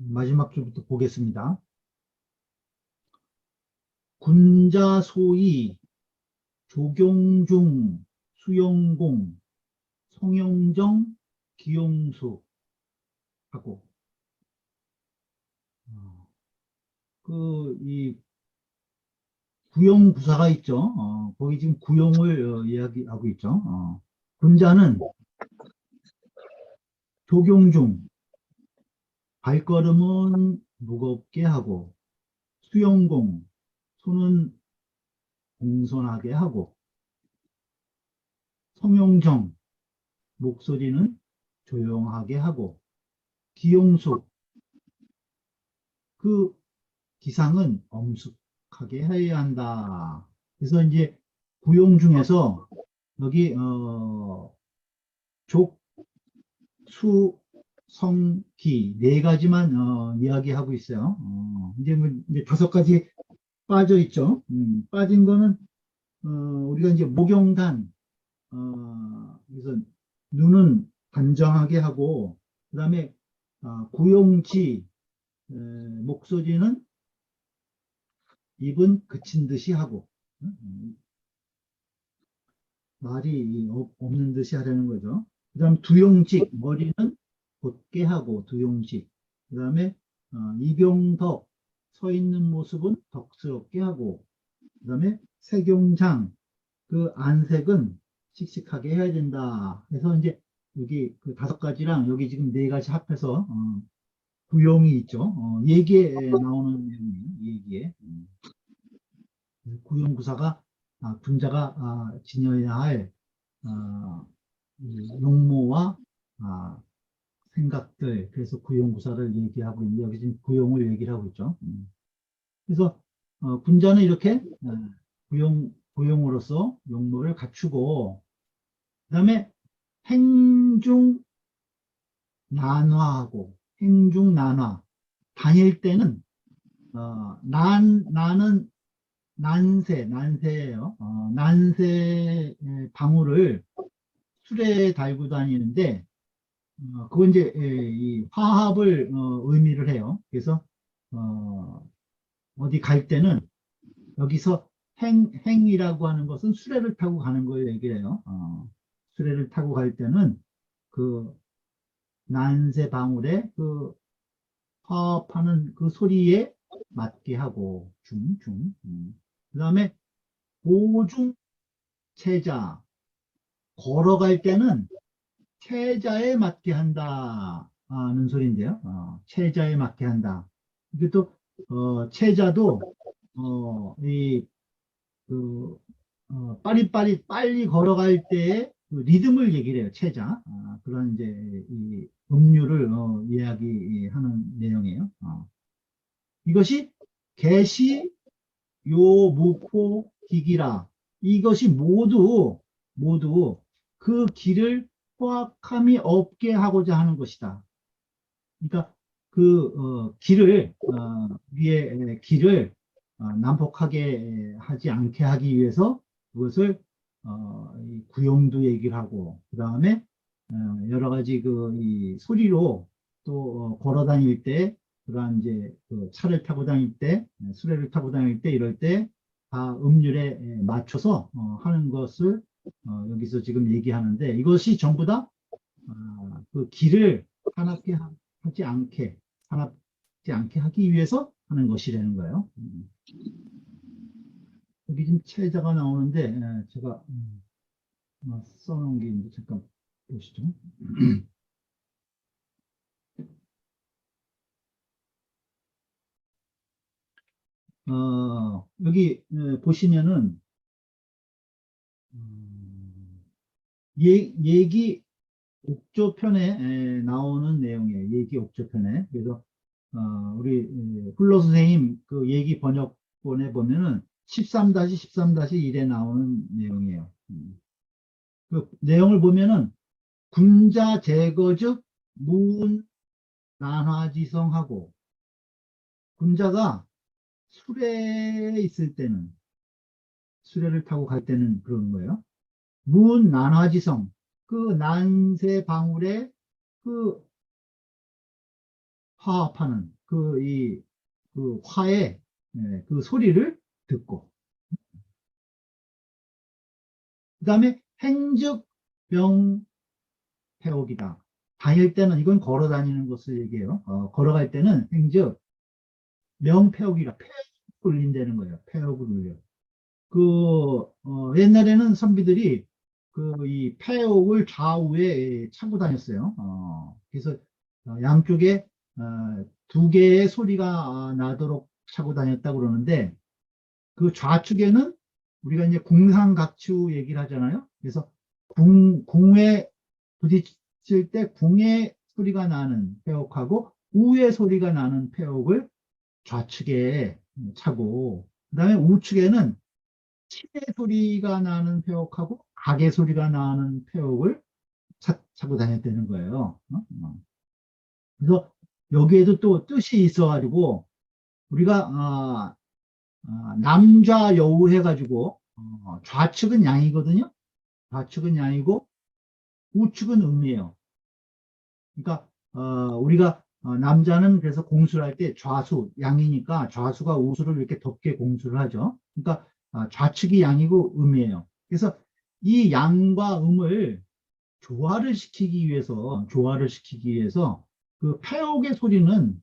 마지막 줄부터 보겠습니다. 군자소위, 조경중, 수영공, 송영정, 기용수 하고 이 구용구사가 있죠. 거기 지금 구용을 이야기하고 있죠. 군자는 조경중, 발걸음은 무겁게 하고, 수영공, 손은 공손하게 하고, 성용정, 목소리는 조용하게 하고, 기용수, 그 기상은 엄숙하게 해야 한다. 그래서 이제 구용 중에서 여기 족, 수, 성, 기 네 가지만 이야기하고 있어요. 이제 다섯 가지 빠져 있죠. 빠진 거는 우리가 이제 목용단, 그래서 눈은 단정하게 하고, 그 다음에 구용지, 목소리는 입은 그친 듯이 하고, 말이 없는 듯이 하려는 거죠. 그 다음 두용직, 머리는 곧게 하고 두용직. 그 다음에 이병덕, 서 있는 모습은 덕스럽게 하고. 그 다음에 색용장, 그 안색은 씩씩하게 해야 된다. 그래서 이제 여기 그 다섯 가지랑 여기 지금 네 가지 합해서 구용이 있죠. 얘기에 나오는 내용이에요. 얘기에. 구용구사가 군자가 지녀야 할 이 용모와 생각들, 그래서 구용구사를 얘기하고 있는데 여기 지금 구용을 얘기를 하고 있죠. 그래서 군자는 이렇게 구용으로서 용모를 갖추고, 그 다음에 행중 난화하고, 행중 난화, 다닐 때는 나는 난세예요. 난세 방울을 술에 달고 다니는데, 그건 이제 이 화합을 의미를 해요. 그래서 어디 갈 때는 여기서 행이라고 하는 것은 수레를 타고 가는 걸 얘기를 해요. 수레를 타고 갈 때는 그 난세 방울에 그 화합하는 그 소리에 맞게 하고 중. 그 다음에 보중 체자, 걸어갈 때는 체자에 맞게 한다는 소리인데요. 체자에 맞게 한다. 이게 또 체자도 이 그 빠릿빠릿 빨리 걸어갈 때의 그 리듬을 얘기를 해요. 체자. 그런 이제 이 음률을 이야기하는 내용이에요. 이것이 개시 요 무포 기기라. 이것이 모두 그 길을 포악함이 없게 하고자 하는 것이다. 그러니까 그 위에 길을 난폭하게 하지 않게 하기 위해서 그것을 이 구용도 얘기를 하고, 그 다음에 여러 가지 그 이 소리로 또 걸어 다닐 때, 그러한 이제 그 차를 타고 다닐 때, 수레를 타고 다닐 때, 이럴 때 다 음률에 맞춰서 하는 것을 여기서 지금 얘기하는데, 이것이 전부 다 그 길을 하나게 하지 않게, 사납지 않게 하기 위해서 하는 것이라는 거예요. 여기 지금 체자가 나오는데, 제가 써놓은 게 있는데, 잠깐 보시죠. 여기 보시면은 얘기 옥조편에 나오는 내용이에요. 얘기 옥조편에. 그래서 우리 훌러 선생님 그 얘기 번역본에 보면은 13-13-1에 나오는 내용이에요. 그 내용을 보면은 군자 제거즉 무운 난화지성하고, 군자가 수레에 있을 때는, 수레를 타고 갈 때는 그런 거예요. 무운 난화지성, 그 난세 방울에 그 화합하는 그 화의 그 소리를 듣고, 그 다음에 행즉 명패옥이다. 다닐 때는 이건 걸어 다니는 것을 얘기해요. 걸어갈 때는 행즉 명패옥이라 폐옥을 울린다는 거예요. 폐옥을 울려. 옛날에는 선비들이 이 폐옥을 좌우에 차고 다녔어요. 그래서 양쪽에 두 개의 소리가 나도록 차고 다녔다고 그러는데, 그 좌측에는 우리가 이제 궁상각추 얘기를 하잖아요. 그래서 궁에 부딪힐 때 궁의 소리가 나는 폐옥하고 우의 소리가 나는 폐옥을 좌측에 차고, 그 다음에 우측에는 치의 소리가 나는 폐옥하고 각의 소리가 나는 폐옥을 차고 다녔다는 거예요. 그래서 여기에도 또 뜻이 있어가지고 우리가 남좌여우 해가지고 좌측은 양이거든요. 좌측은 양이고 우측은 음이에요. 그러니까 우리가 남자는 그래서 공수를 할 때 좌수 양이니까 좌수가 우수를 이렇게 덮게 공수를 하죠. 그러니까 좌측이 양이고 음이에요. 그래서 이 양과 음을 조화를 시키기 위해서 그 폐옥의 소리는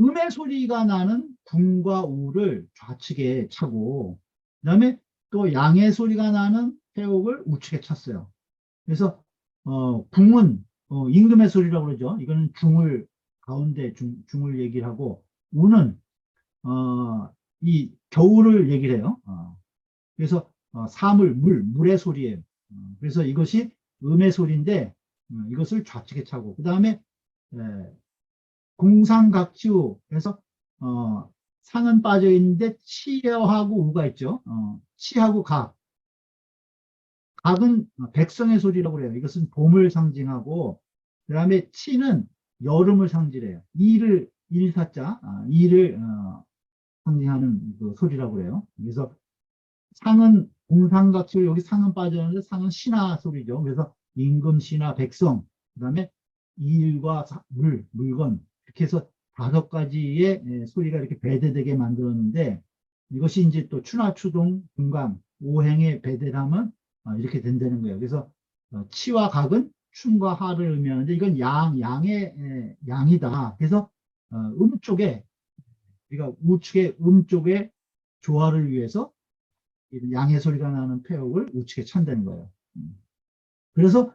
음의 소리가 나는 궁과 우를 좌측에 차고, 그다음에 또 양의 소리가 나는 폐옥을 우측에 찼어요. 그래서 궁은 임금의 소리라고 그러죠. 이거는 중을 가운데 중을 얘기를 하고, 우는 이 겨울을 얘기를 해요. 그래서 물의 소리예요. 그래서 이것이 음의 소리인데 이것을 좌측에 차고, 그 다음에 궁상각지우 해서 상은 빠져 있는데 치하고 우가 있죠. 치하고 각은 백성의 소리라고 그래요. 이것은 봄을 상징하고, 그 다음에 치는 여름을 상징해요. 일사자, 이를 상징하는 그 소리라고 그래요. 그래서 상은 공상각시로 여기 상은 빠졌는데 상은 신하 소리죠. 그래서 임금, 신하, 백성, 그다음에 일과 물건 이렇게 해서 5가지의 소리가 이렇게 배대되게 만들었는데, 이것이 이제 또 추나, 추동, 중감, 오행의 배대를 하면 이렇게 된다는 거예요. 그래서 치와 각은 춘과 하를 의미하는데 이건 양의 양이다. 그래서 쪽에 우리가 우측의 쪽의 조화를 위해서 양의 소리가 나는 폐옥을 우측에 찬다는 거예요. 그래서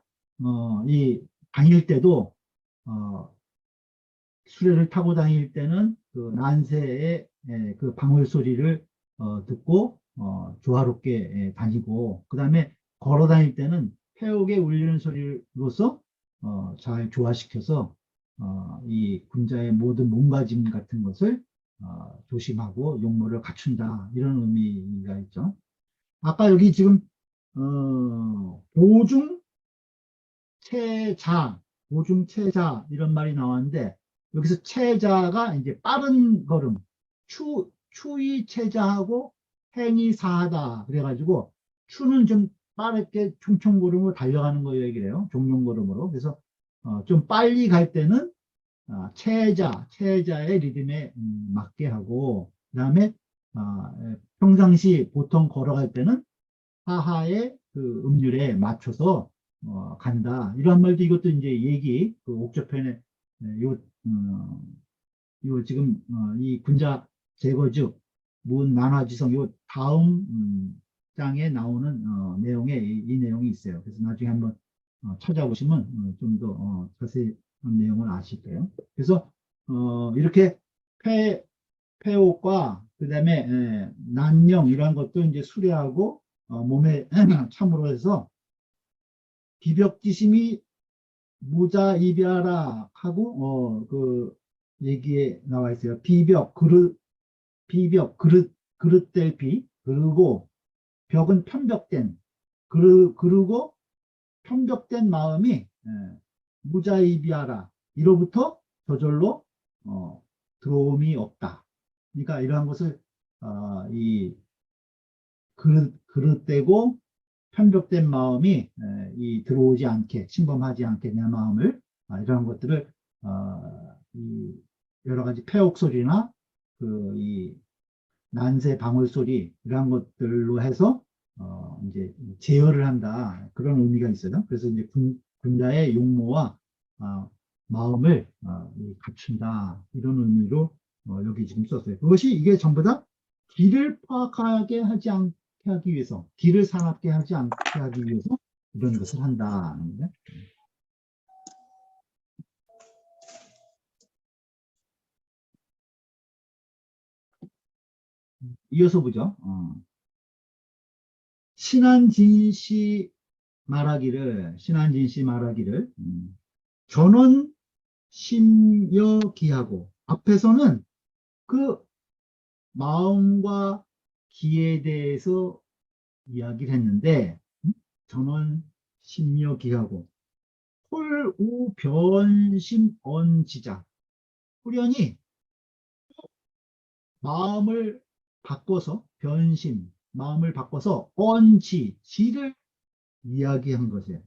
이 다닐 때도 수레를 타고 다닐 때는 그 난세의 그 방울 소리를 듣고 조화롭게 다니고, 그 다음에 걸어 다닐 때는 폐옥에 울리는 소리로서 잘 조화시켜서 이 군자의 모든 몸가짐 같은 것을 조심하고 용모를 갖춘다, 이런 의미가 있죠. 아까 여기 지금 보중 체자, 보중 체자 이런 말이 나왔는데, 여기서 체자가 이제 빠른 걸음, 추이 체자하고 행이 사하다 그래가지고 추는 좀 빠르게 충청걸음으로 달려가는 거예요, 얘기래요. 종용걸음으로. 그래서 좀 빨리 갈 때는 체자의 리듬에 맞게 하고, 그 다음에 평상시 보통 걸어갈 때는 하하의 그 음률에 맞춰서 간다. 이런 말도, 이것도 이제 그 옥저편에 요, 요 지금 이 군자 제거즉 문 만화지성 요 다음 장에 나오는 내용에 이 내용이 있어요. 그래서 나중에 한번 찾아보시면 좀 더 자세한 내용을 아실 거예요. 그래서 이렇게 폐옥과 그다음에 난령 이런 것도 이제 수레하고 몸에 참으로 해서 비벽지심이 무자이비하라 하고 그 얘기에 나와 있어요. 그릇될 비, 그리고 벽은 편벽된, 그리고 편벽된 마음이 무자이비하라, 이로부터 저절로 들어옴이 없다. 그러니까 이러한 것을 이 그릇되고 편벽된 마음이 이 들어오지 않게, 침범하지 않게 내 마음을, 이러한 것들을 여러 가지 폐옥 소리나 이 난세 방울 소리 이런 것들로 해서 이제 제어를 한다 그런 의미가 있어요. 그래서 이제 군자의 용모와 마음을 갖춘다 이런 의미로 여기 지금 썼어요. 그것이 이게 전부 다 길을 파악하게 하지 않게 하기 위해서, 길을 사납게 하지 않게 하기 위해서 이런 것을 한다. 이어서 보죠. 신한진 씨 말하기를 견원 심여기하고, 앞에서는 그 마음과 기에 대해서 이야기를 했는데 전원 심여기하고 홀우 변심언지자, 후련히 마음을 바꿔서 마음을 바꿔서 지를 이야기한 것이에요.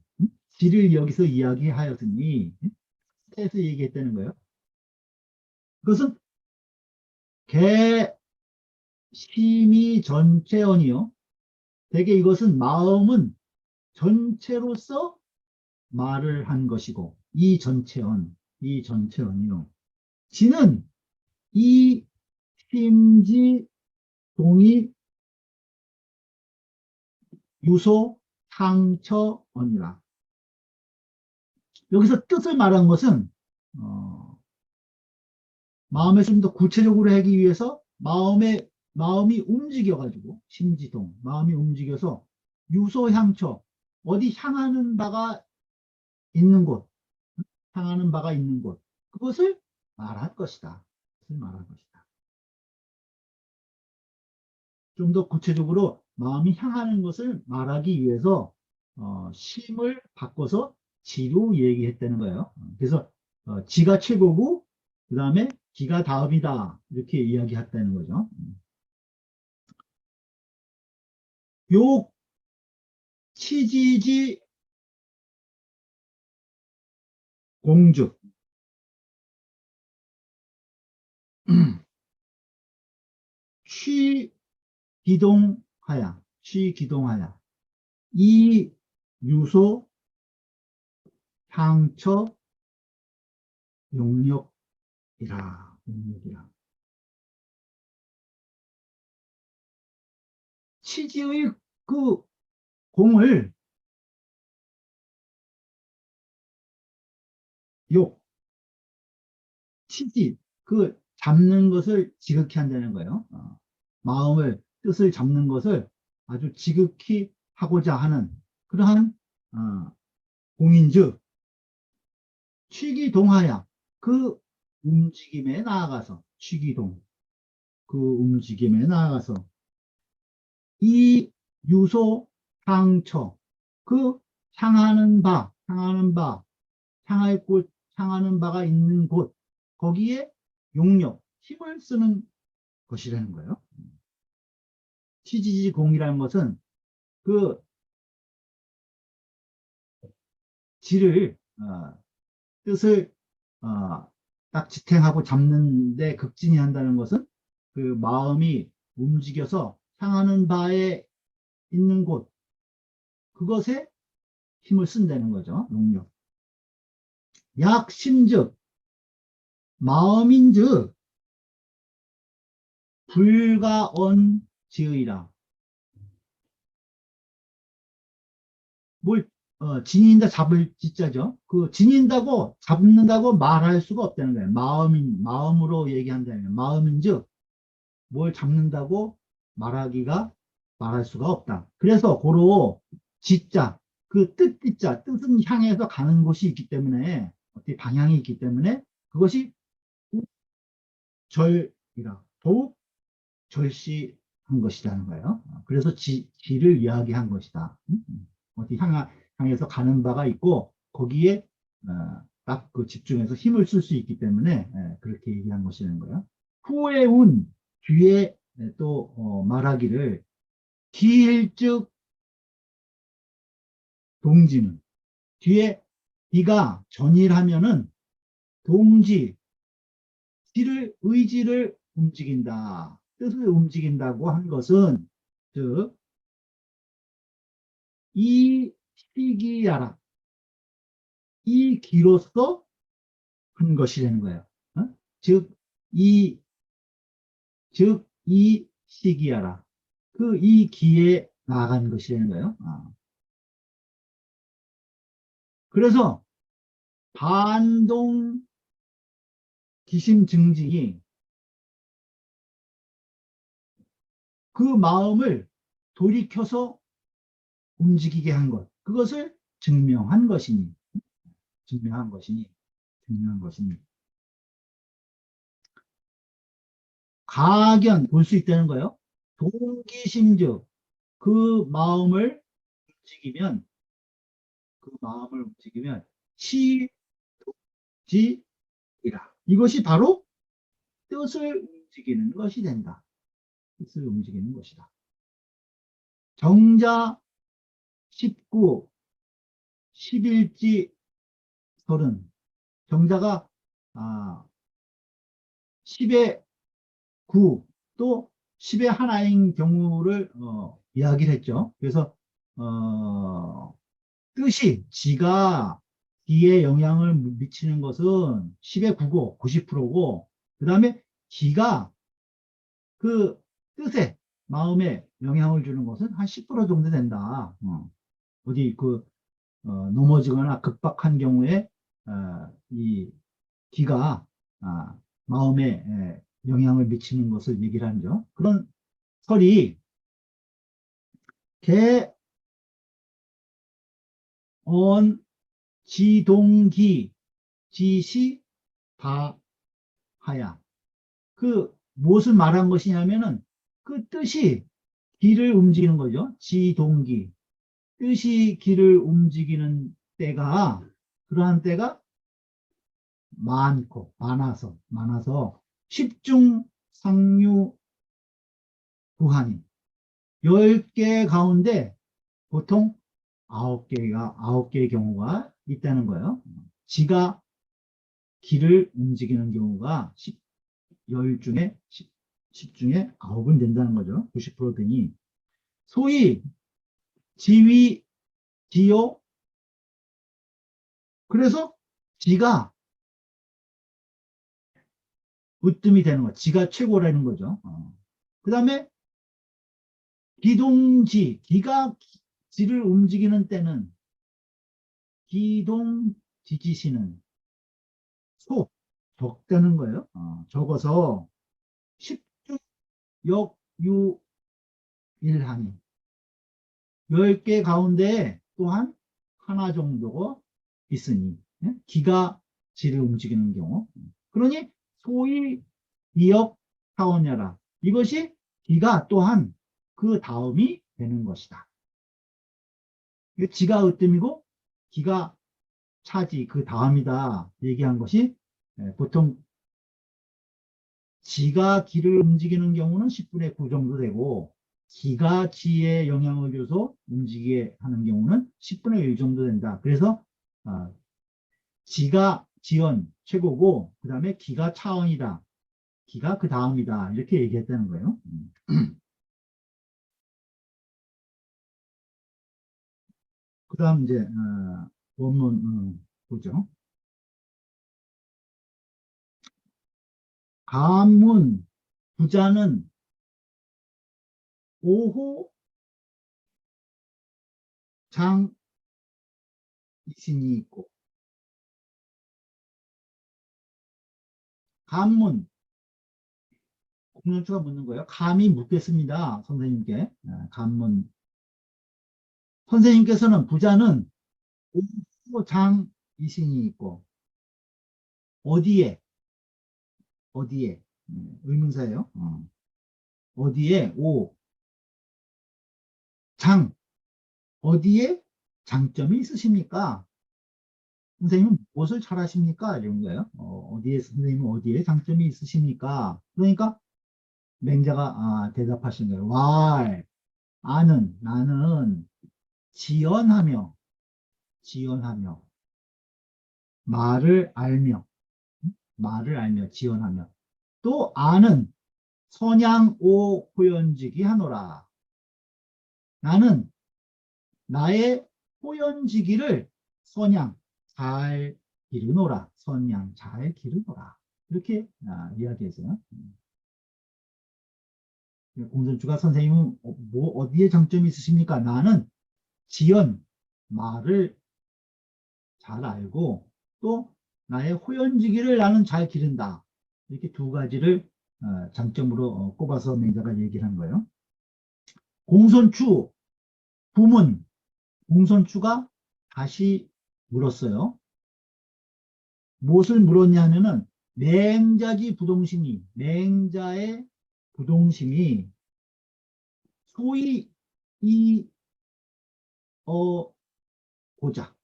지를 여기서 이야기하였으니 해서 얘기했다는 거예요. 그것은 개심이 전체언이요. 대개 이것은 마음은 전체로서 말을 한 것이고, 이 전체언이요. 지는 이 심지 동이 유소 상처언이라. 여기서 뜻을 말한 것은 마음을 좀 더 구체적으로 하기 위해서 마음이 움직여가지고, 심지동 마음이 움직여서 유소향처, 어디 향하는 바가 있는 곳, 그것을 말할 것이다. 좀 더 구체적으로 마음이 향하는 것을 말하기 위해서 심을 바꿔서 지로 얘기했다는 거예요. 그래서 지가 최고고 그 다음에 기가 다음이다 이렇게 이야기했다는 거죠. 요 치지지 공주 취기동하야 이 유소 향처 용력이라. 치지의 그 공을 치지, 그 잡는 것을 지극히 한다는 거예요. 뜻을 잡는 것을 아주 지극히 하고자 하는 그러한 공인즉 취기동하야, 그 움직임에 나아가서, 그 움직임에 나아가서 이 유소 상처, 그 향하는 바가 있는 곳, 거기에 용력, 힘을 쓰는 것이라는 거예요. 치지지공이라는 것은 그 지를 뜻을 딱 지탱하고 잡는데 극진히 한다는 것은 그 마음이 움직여서 향하는 바에 있는 곳, 그것에 힘을 쓴다는 거죠. 용력. 약심즉 마음인즉 불가언지의라. 뭘 지닌다 잡을 지자죠. 그 지닌다고 잡는다고 말할 수가 없다는 거예요. 마음으로 얘기한다는 거예요. 마음인즉 뭘 잡는다고 말할 수가 없다. 그래서 고로 지자, 그 뜻자, 뜻은 향해서 가는 곳이 있기 때문에, 어떻게 방향이 있기 때문에 그것이 절이라, 더욱 절시한 것이라는 거예요. 그래서 지를 이야기한 것이다. 어디 향해서 가는 바가 있고 거기에 딱 그 집중해서 힘을 쓸 수 있기 때문에 그렇게 얘기한 것이라는 거예요. 후에 뒤에 또 말하기를 기일즉 동지는, 뒤에 비가 전일하면은 동지, 의지를 움직인다. 뜻을 움직인다고 한 것은, 즉, 이 시기야라. 이 기로서 한 것이라는 거예요. 어? 즉, 이, 이 시기야라. 그 이 기에 나아간 것이라는 거예요. 그래서 반동 기심 증진이 그 마음을 돌이켜서 움직이게 한 것. 그것을 증명한 것이니, 증명한 것이니, 증명한 것이니. 가견 볼 수 있다는 거예요. 동기심즉 그 마음을 움직이면 그 마음을 움직이면 시지이라. 이것이 바로 뜻을 움직이는 것이 된다. 뜻을 움직이는 것이다. 정자 19, 11지 30. 정자가 10의 9, 또 10의 하나인 경우를 이야기를 했죠. 그래서 뜻이 지가 기에 영향을 미치는 것은 10의 9고 90%고 그 다음에 기가 그 뜻에 마음에 영향을 주는 것은 한 10% 정도 된다. 어디 넘어지거나 급박한 경우에 이 기가 마음에 영향을 미치는 것을 얘기를 하죠. 그런 설이 개언 지동기 지시 바하야. 그 무엇을 말한 것이냐면은 그 뜻이 기를 움직이는 거죠. 지동기. 뜻이 기를 움직이는 때가 그러한 때가 많아서 십중 상류 구하니 10개 가운데 보통 9개의 경우가 있다는 거예요. 지가 기를 움직이는 경우가 10 중에 10 중에 9은 된다는 거죠. 90% 되니 소위 지위 지요. 그래서 지가 으뜸이 되는 거, 지가 최고라는 거죠. 그 다음에 기동지, 기가 지를 움직이는 때는 기동지지시는 적다는 거예요. 적어서 10주 역유일하니 10개 가운데 또한 하나 정도가 있으니 기가 지를 움직이는 경우. 그러니 소위 기역 타원야라. 이것이 기가 또한 그 다음이 되는 것이다. 지가 으뜸이고 기가 차지 그 다음이다 얘기한 것이 보통 지가 기를 움직이는 경우는 10분의 9 정도 되고 기가 지에 영향을 줘서 움직이게 하는 경우는 10분의 1 정도 된다. 그래서 지가 지연 최고고 그 다음에 기가 차원이다. 기가 그 다음이다. 이렇게 얘기했다는 거예요. 그 다음 이제 원문 보죠. 가문 부자는 오호 장 이신이 있고 가문 공론주가 묻는 거예요. 감히 묻겠습니다. 선생님께. 가문 선생님께서는 부자는 오호 장 이신이 있고 어디에 의문사예요. 어디에 장 어디에 장점이 있으십니까? 선생님은 무엇을 잘하십니까? 이런 거예요. 선생님은 어디에 장점이 있으십니까? 그러니까 맹자가 대답하신 거예요. 나는 지연하며 말을 알며 지연하며 또 아는 선양 오 호연지기 하노라. 나는 나의 호연지기를 선양 잘 기르노라. 선양 잘 기르노라. 이렇게 이야기했어요. 공손주가 선생님은 어디에 장점이 있으십니까? 나는 지연, 말을 잘 알고 또 나의 호연지기를 나는 잘 기른다. 이렇게 두 가지를 장점으로 꼽아서 맹자가 얘기를 한 거예요. 공손추, 부문, 공손추가 다시 물었어요. 무엇을 물었냐 하면은 맹자기 부동심이, 맹자의 부동심이 소위 이 고자,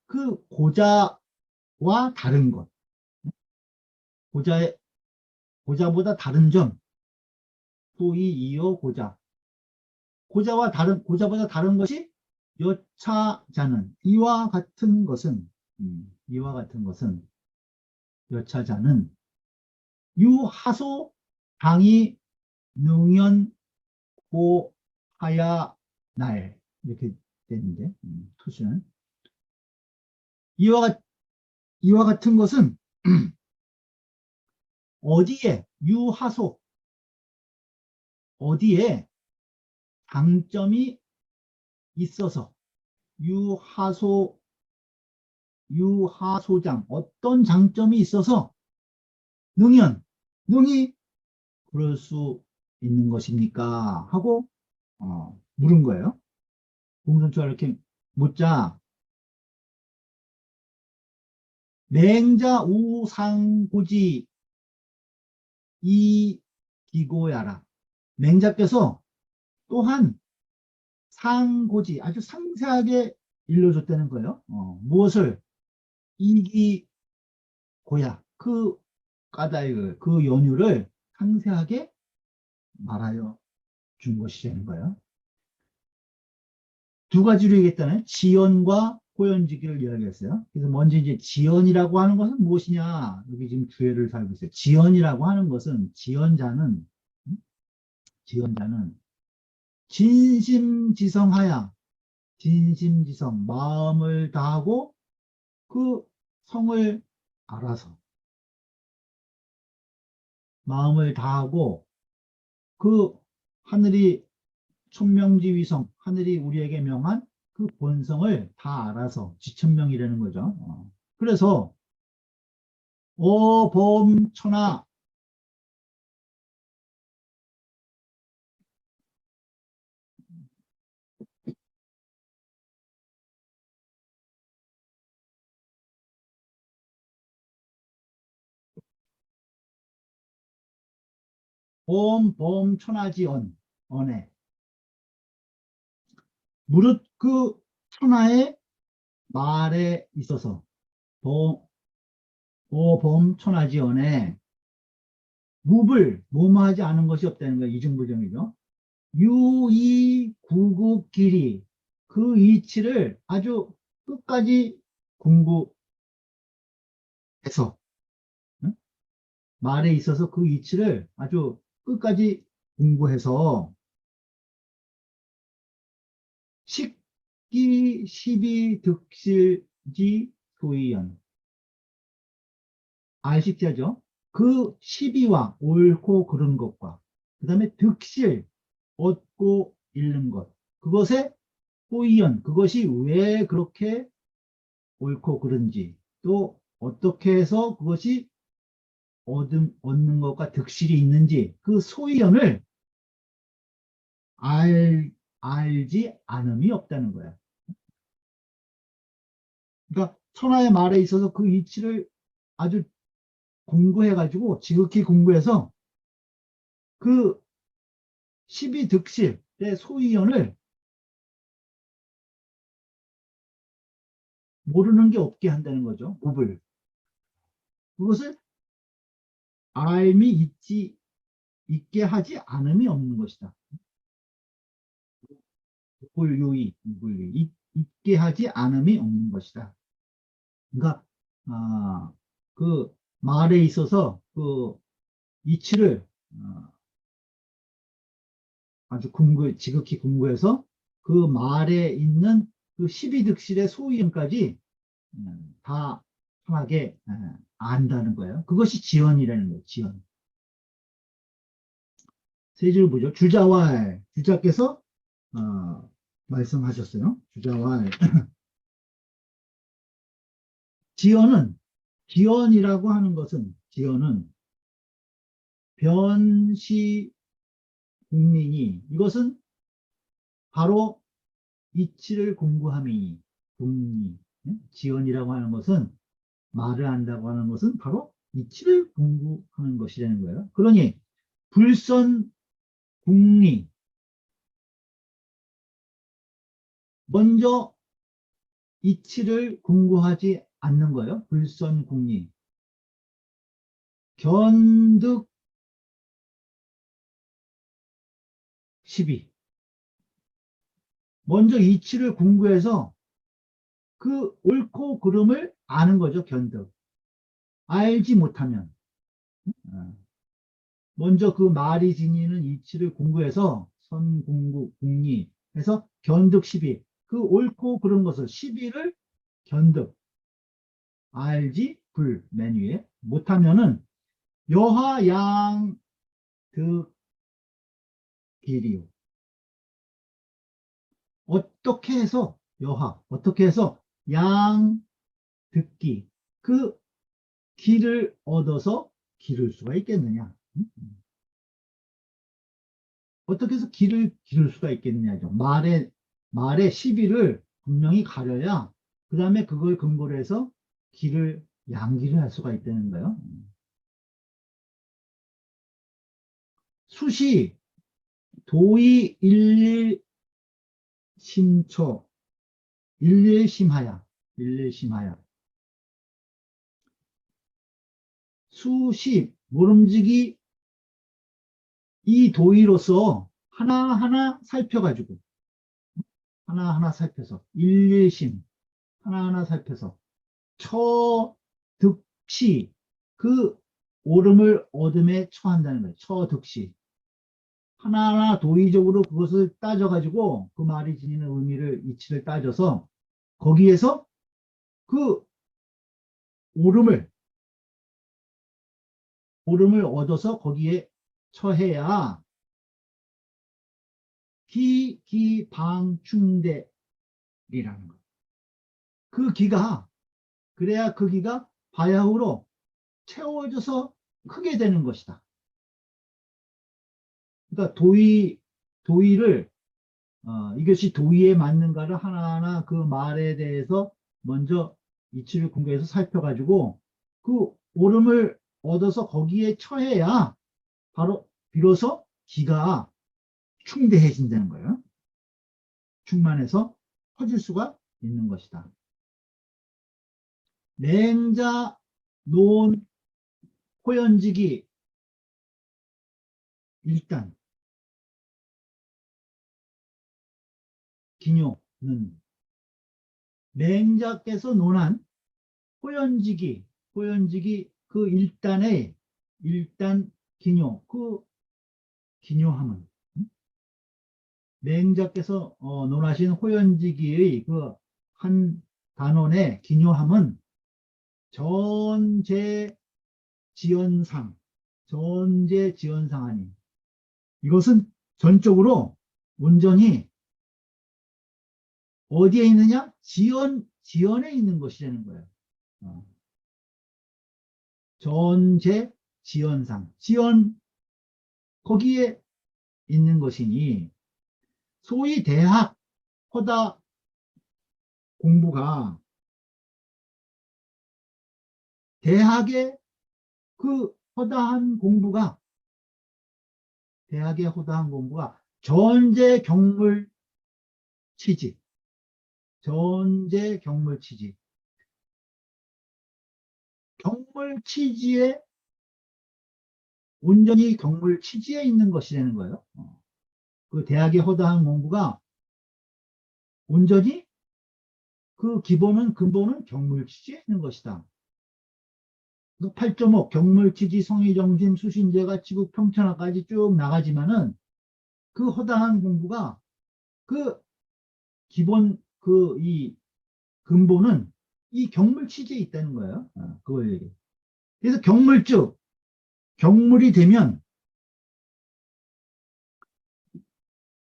그 고자와 다른 것, 고자보다 다른 점, 소위 이어 고자, 고자보다 다른 것이 여차자는 이와 같은 것은 여차자는 유하소 당이 능연 고하야 날 이렇게 되는데 토시는 이와 같은 것은 어디에 유하소 어디에 장점이 있어서 유하소장 어떤 장점이 있어서 능히 그럴 수 있는 것입니까? 하고 물은 거예요. 공손추가 이렇게 묻자 맹자 우상고지 이 기고야라. 맹자께서 또한 상고지 아주 상세하게 일러줬다는 거예요. 무엇을 이기고야 그 까닭을 그 연유를 상세하게 말하여 준 것이라는 거예요. 두 가지로 얘기했다는 지연과 호연지기를 이야기했어요. 그래서 먼저 이제 지연이라고 하는 것은 무엇이냐? 여기 지금 주해를 살고 있어요. 지연이라고 하는 것은 지연자는 진심지성하야 진심지성 마음을 다하고 그 성을 알아서 마음을 다하고 그 하늘이 천명지위성 하늘이 우리에게 명한 그 본성을 다 알아서 지천명이라는 거죠. 그래서 오범천하 범천하지언 언에 무릇 그 천하의 말에 있어서 오범천하지언에 무마하지 않은 것이 없다는 거예요. 이중부정이죠. 유이구국길이 그 이치를 아주 끝까지 공부해서 응? 말에 있어서 그 이치를 아주 끝까지 공부해서 식기 시비 득실지 소이연 알식자죠. 그 시비와 옳고 그른 것과 그 다음에 득실 얻고 잃는 것 그것의 소이연 그것이 왜 그렇게 옳고 그른지 또 어떻게 해서 그것이 얻는 것과 득실이 있는지 그 소이연을 알지 않음이 없다는 거야. 그러니까 천하의 말에 있어서 그 이치를 아주 공부해가지고 지극히 공부해서 그 십이득실의 소이연을 모르는 게 없게 한다는 거죠. 법을. 그것을 알미 있게 하지 않음이 없는 것이다. 무불유의, 있게 하지 않음이 없는 것이다. 그러니까 그 말에 있어서 그 이치를 아주 지극히 궁구해서 그 말에 있는 그 12득실의 소이음까지 다 편하게 안다는 거예요. 그것이 지연이라는 거예요. 지연. 세 줄 보죠. 주자왈. 주자께서 말씀하셨어요. 주자왈. 지연이라고 하는 것은, 지연은 변시 국민이, 이것은 바로 이치를 공부함이니, 국리. 지연이라고 하는 것은, 말을 한다고 하는 것은 바로 이치를 공부하는 것이라는 거예요. 그러니, 불선 국리, 먼저 이치를 공부하지 않는 거예요. 불선 국리. 견득 12. 먼저 이치를 공부해서 그 옳고 그름을 아는 거죠. 견득. 알지 못하면 먼저 그 말이 지니는 이치를 공부해서 선공부 공리 해서 견득 12. 그 옳고 그른 것을 12를 견득 알지 불 맨 위에 못하면은 여하양 득 길이요. 어떻게 해서 어떻게 해서 양 듣기 그 길을 얻어서 기를 수가 있겠느냐? 어떻게 해서 길을 기를 수가 있겠느냐죠. 말의 시비를 분명히 가려야 그 다음에 그걸 근거로 해서 길을 양기를 할 수가 있다는 거예요. 수시 도의 일일심초 일일심하야 수시 모름지기 이 도의로서 하나하나 살펴가지고 하나하나 살펴서 일일심 하나하나 살펴서 처득시 그 옳음을 얻음에 처한다는 거예요. 처득시 하나하나 도의적으로 그것을 따져가지고 그 말이 지니는 의미를 이치를 따져서 거기에서 그 옳음을 얻어서 거기에 처해야 기방충대리라는 거. 그 기가 그래야 그 기가 바야흐로 채워져서 크게 되는 것이다. 그러니까 도의를 이것이 도의에 맞는가를 하나하나 그 말에 대해서 먼저 이치를 공부해서 살펴가지고 그 옳음을 얻어서 거기에 처해야 바로 비로소 기가 충대해진다는 거예요. 충만해서 퍼질 수가 있는 것이다. 맹자 논 호연직이 일단 기뇨는 맹자께서 논한 호연직이 그 일단 기뇨 그 기뇨함은 맹자께서 논하신 호연지기의 그 한 단원의 기묘함은 전제지연상 아니 이것은 전적으로 온전히 어디에 있느냐? 지연에 있는 것이라는 거예요. 전제지연상 지연 거기에 있는 것이니 소위 대학 허다 공부가 대학의 그 허다한 공부가 전제경물 취지 경물 취지에 온전히 경물 취지에 있는 것이라는 거예요. 그 대학의 허다한 공부가 온전히 그 근본은 경물 취지에 있는 것이다. 그 8.5 경물치지 성의정심 수신제가 지국 평천하까지 쭉 나가지만은 그 허다한 공부가 그 기본 그 이 근본은 이 경물치지에 있다는 거예요. 그걸 얘기해. 그래서 경물즉 경물이 되면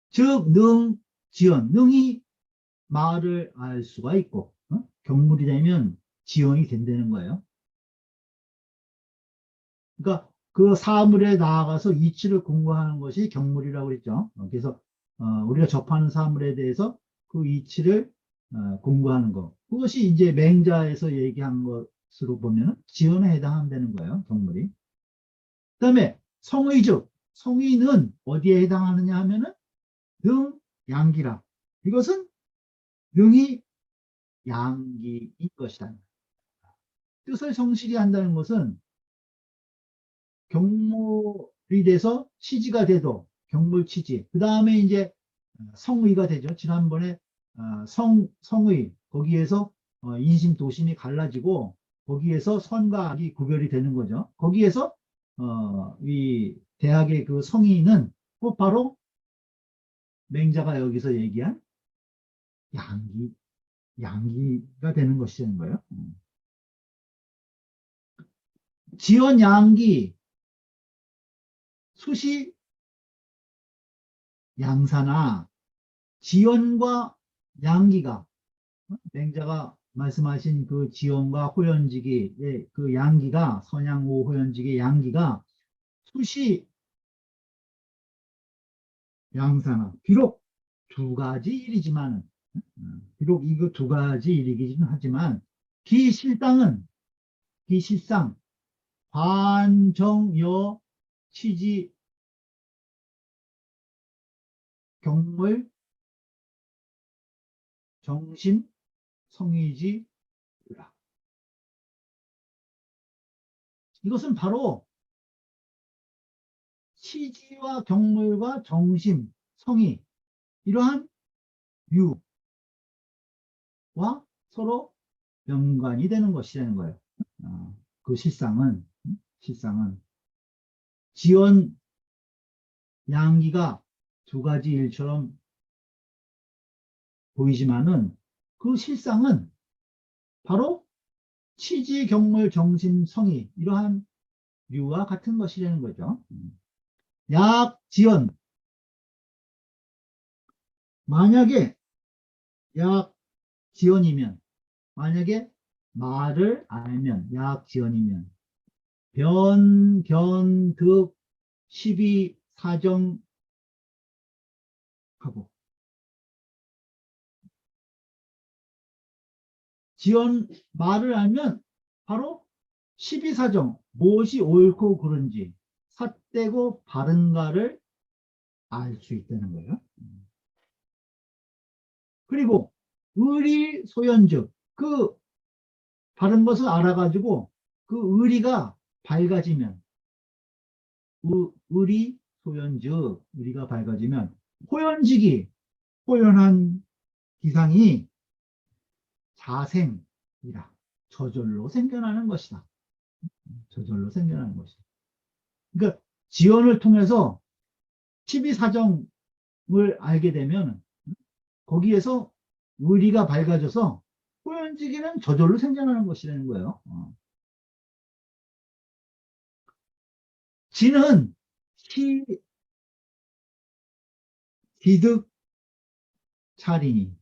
즉 능 지연 능이 말을 알 수가 있고 경물이 되면 지연이 된다는 거예요. 그러니까 그 사물에 나아가서 이치를 공부하는 것이 경물이라고 그랬죠. 그래서 우리가 접하는 사물에 대해서 그 이치를 공부하는 것. 그것이 이제 맹자에서 얘기한 것으로 보면 지연에 해당한다는 거예요. 경물이. 그다음에 성의즉 성의는 어디에 해당하느냐 하면은 능 양기라. 이것은 능이 양기인 것이다. 뜻을 성실히 한다는 것은 경물이 돼서 치지가 돼도 경물치지. 그 다음에 이제 성의가 되죠. 지난번에 성의 거기에서 인심 도심이 갈라지고 거기에서 선과 악이 구별이 되는 거죠. 거기에서 이 대학의 그 성의는 꼭 바로 맹자가 여기서 얘기한 양기, 양기가 되는 것이라는 거예요. 지연 양기, 수시 양사나 지연과 양기가 맹자가 말씀하신 그 지연과 호연지기의 그 양기가 선양호 호연지기의 양기가 수시 양사나 비록 두 가지 일이지만 비록 이거 두 가지 일이긴 하지만 기실상은 기실상 관정여 치지 경물 정심 성의지 이것은 바로 치지와 경물과 정심, 성의 이러한 유와 서로 연관이 되는 것이라는 거예요. 그 실상은 지연 양기가 두 가지 일처럼 보이지만은 그 실상은 바로 치지, 경물, 정심, 성의 이러한 류와 같은 것이라는 거죠. 약, 지연 만약에 약, 지연이면 만약에 말을 알면 약, 지연이면 변, 견, 득, 시비, 사정 하고 지연 말을 알면 바로 시비사정 무엇이 옳고 그른지 삿되고 바른가를 알 수 있다는 거예요. 그리고 의리 소연즉 그 바른 것을 알아가지고 그 의리가 밝아지면 의리 소연즉 의리가 밝아지면 호연직이 호연한 기상이 자생이라 저절로 생겨나는 것이다. 저절로 생겨나는 것이다. 그러니까 지연을 통해서 치비사정을 알게 되면 거기에서 의리가 밝아져서 호연지기는 저절로 생겨나는 것이라는 거예요. 지는 시, 기득, 차리니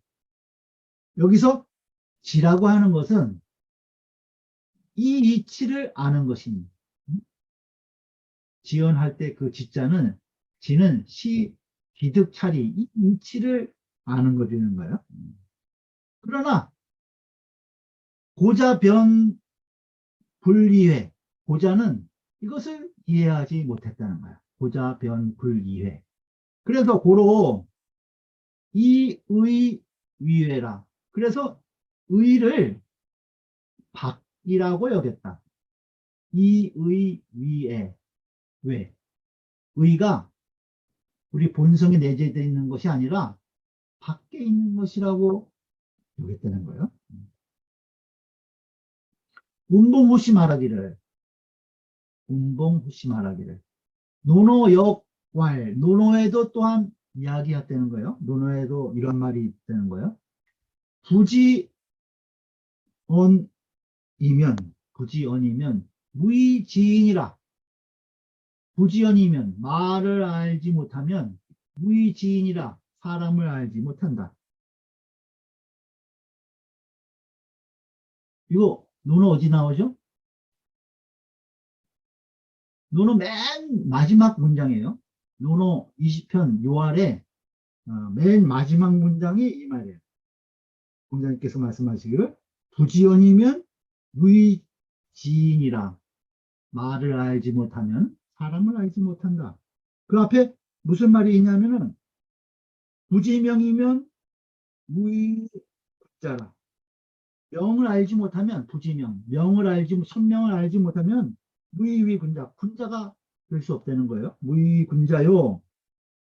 여기서 지라고 하는 것은 이 이치를 아는 것이니 지연할 때 그 지자는 지는 시, 기득, 차리 이 이치를 아는 것이는 거예요. 그러나 고자, 변, 불이회 고자는 이것을 이해하지 못했다는 거야. 고자, 변, 불이회. 그래서 고로 이의 위회라. 그래서 의를 밖이라고 여겼다. 이의 위에 왜? 의가 우리 본성에 내재되어 있는 것이 아니라 밖에 있는 것이라고 여겼다는 거예요. 운봉호시 말하기를 운봉후시 말하기를. 노노역왈, 노노에도 또한 이야기했다는 거예요. 노노에도 이런 말이 있다는 거예요. 부지언이면 무의지인이라. 부지언이면 말을 알지 못하면 무의지인이라 사람을 알지 못한다. 이거 노노 어디 나오죠? 노노 맨 마지막 문장이에요. 노노 20편 요할에 맨 마지막 문장이 이 말이에요. 공자님께서 말씀하시기를 부지언이면 무의지인이라 말을 알지 못하면 사람을 알지 못한다. 그 앞에 무슨 말이 있냐면은 부지명이면 무의자라. 명을 알지 못하면 부지명, 선명을 알지 못하면 무의위군자, 군자가 될 수 없다는 거예요. 무의군자요.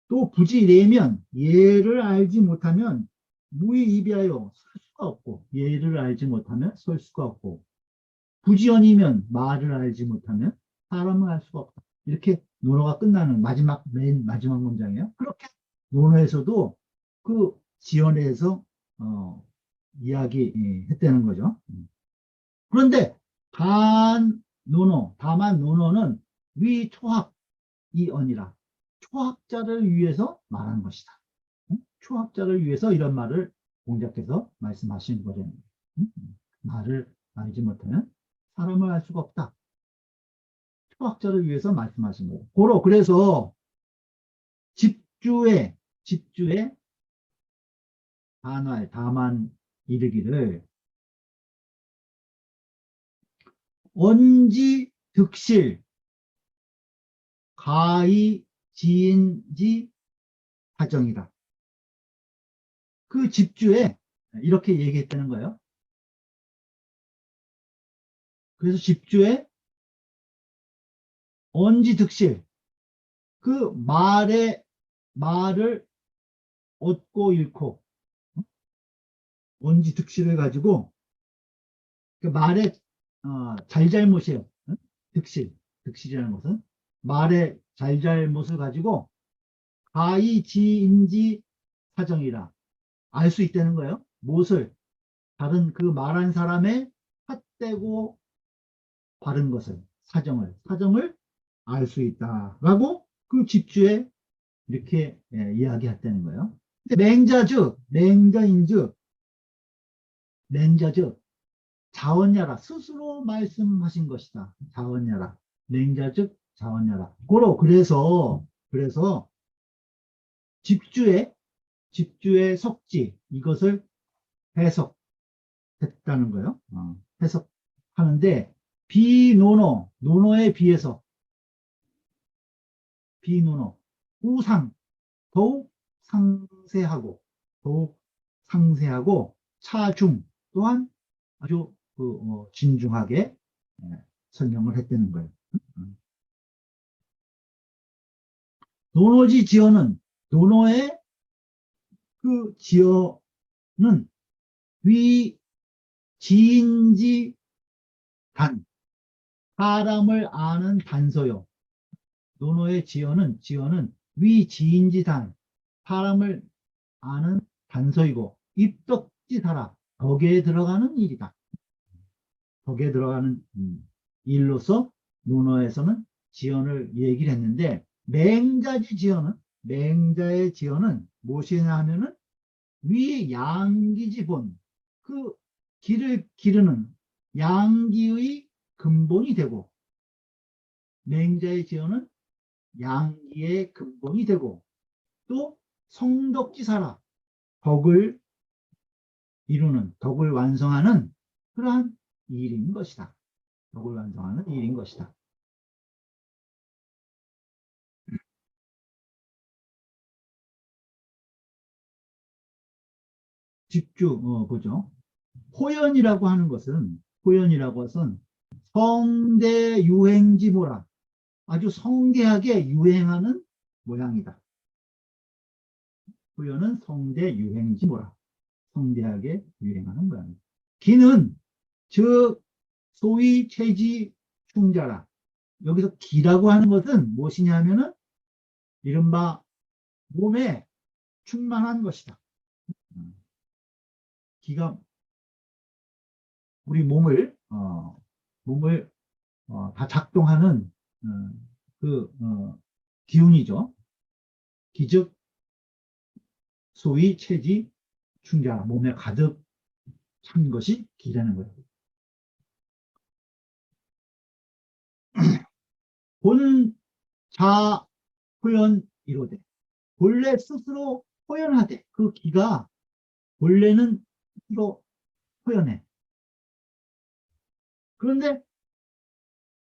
또 부지례면 예를 알지 못하면 무의이비하여 설 수가 없고, 예를 알지 못하면 설 수가 없고, 부지언이면 말을 알지 못하면 사람을 알 수가 없다. 이렇게 논어가 끝나는 맨 마지막 문장이에요. 그렇게 논어에서도 그 지언에 대해서 이야기했다는 거죠. 그런데 다만 논어는 위초학이언이라 초학자를 위해서 말한 것이다. 초학자를 위해서 이런 말을 공자께서 말씀하신 거죠. 말을 알지 못하면 사람을 알 수가 없다. 초학자를 위해서 말씀하신 거예요. 그래서 집주에 다만 이르기를 언지 득실 가히 지인지 사정이다. 그 집주에 이렇게 얘기했다는 거예요. 그래서 집주에 언지 득실, 그 말을 얻고 잃고, 언지 득실을 가지고 그 말의 잘잘못이에요. 득실이라는 것은 말의 잘잘못을 가지고 가히지인지 사정이라 알 수 있다는 거예요. 무엇을? 다른 그 말한 사람의 헛되고 바른 것을, 사정을 알 수 있다라고 그 집주에 이렇게 이야기했다는 거예요. 근데 맹자인즉 자원야라, 스스로 말씀하신 것이다. 자원야라, 맹자즉 자원야라. 그래서 집주의 석지, 이것을 해석했다는 거예요. 해석하는데 노노에 비해서 우상, 더욱 상세하고 차중 또한 아주 진중하게 설명을 했다는 거예요. 노노지 지어는, 노노의 그 지어는 지인지 사람을 아는 단서요. 노노의 지어는 지인지 사람을 아는 단서이고 입덕지사라, 덕에 들어가는 일이다. 덕에 들어가는 일로서 논어에서는 지언을 얘기를 했는데, 맹자의 지언은 무엇이냐 하면은 양기지본, 그 길을 기르는 양기의 근본이 되고, 맹자의 지언은 양기의 근본이 되고, 또 성덕지사라, 덕을 완성하는 그러한 일인 것이다. 덕을 완성하는 일인 것이다. 집주 보죠. 호연이라고 하는 것은 성대 유행지모라, 아주 성대하게 유행하는 모양이다. 호연은 성대 유행지모라, 성대하게 유행하는 모양이다. 기는 즉 소위 체지 충자라, 여기서 기라고 하는 것은 무엇이냐면은 이른바 몸에 충만한 것이다. 기가 우리 몸을 다 작동하는 그 기운이죠. 기즉 소위 체지 충자 몸에 가득 찬 것이 기라는 거예요. 본자 호연 이로되 본래 스스로 호연하되 그 기가 본래는 스스로 호연해. 그런데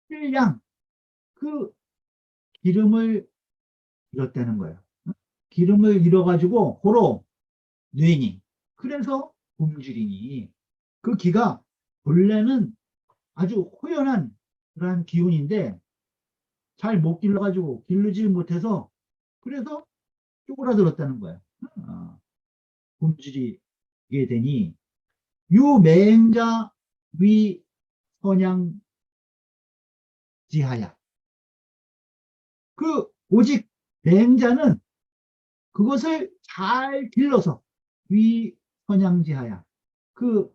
필량 그 기름을 잃었다는 거예요. 기름을 잃어가지고 호로 뇌니 그래서 굶주리니 그 기가 본래는 아주 호연한 그러한 기운인데 잘 못 길러가지고 기르지 못해서 그래서 쪼그라들었다는 거예요. 굶주리게 되니 유맹자 위 선양지하야 그 오직 맹자는 그것을 잘 길러서 위 선양지하야 그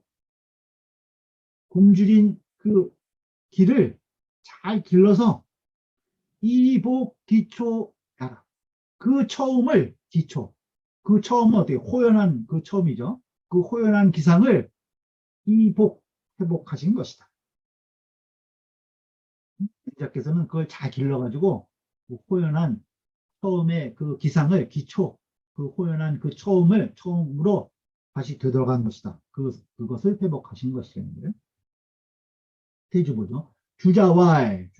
굶주린 그 길을 잘 길러서 이복 기초야라 그 처음을 기초 그 처음은 어떻게 호연한 그 처음이죠. 그 호연한 기상을 회복하신 것이다. 맹자께서는 그걸 잘 길러가지고 그 호연한 처음의 그 기상을 기초 그 호연한 그 처음으로 다시 되돌아간 것이다. 그것을 회복하신 것이라는 거예요. 스테이지 보죠. 주자왈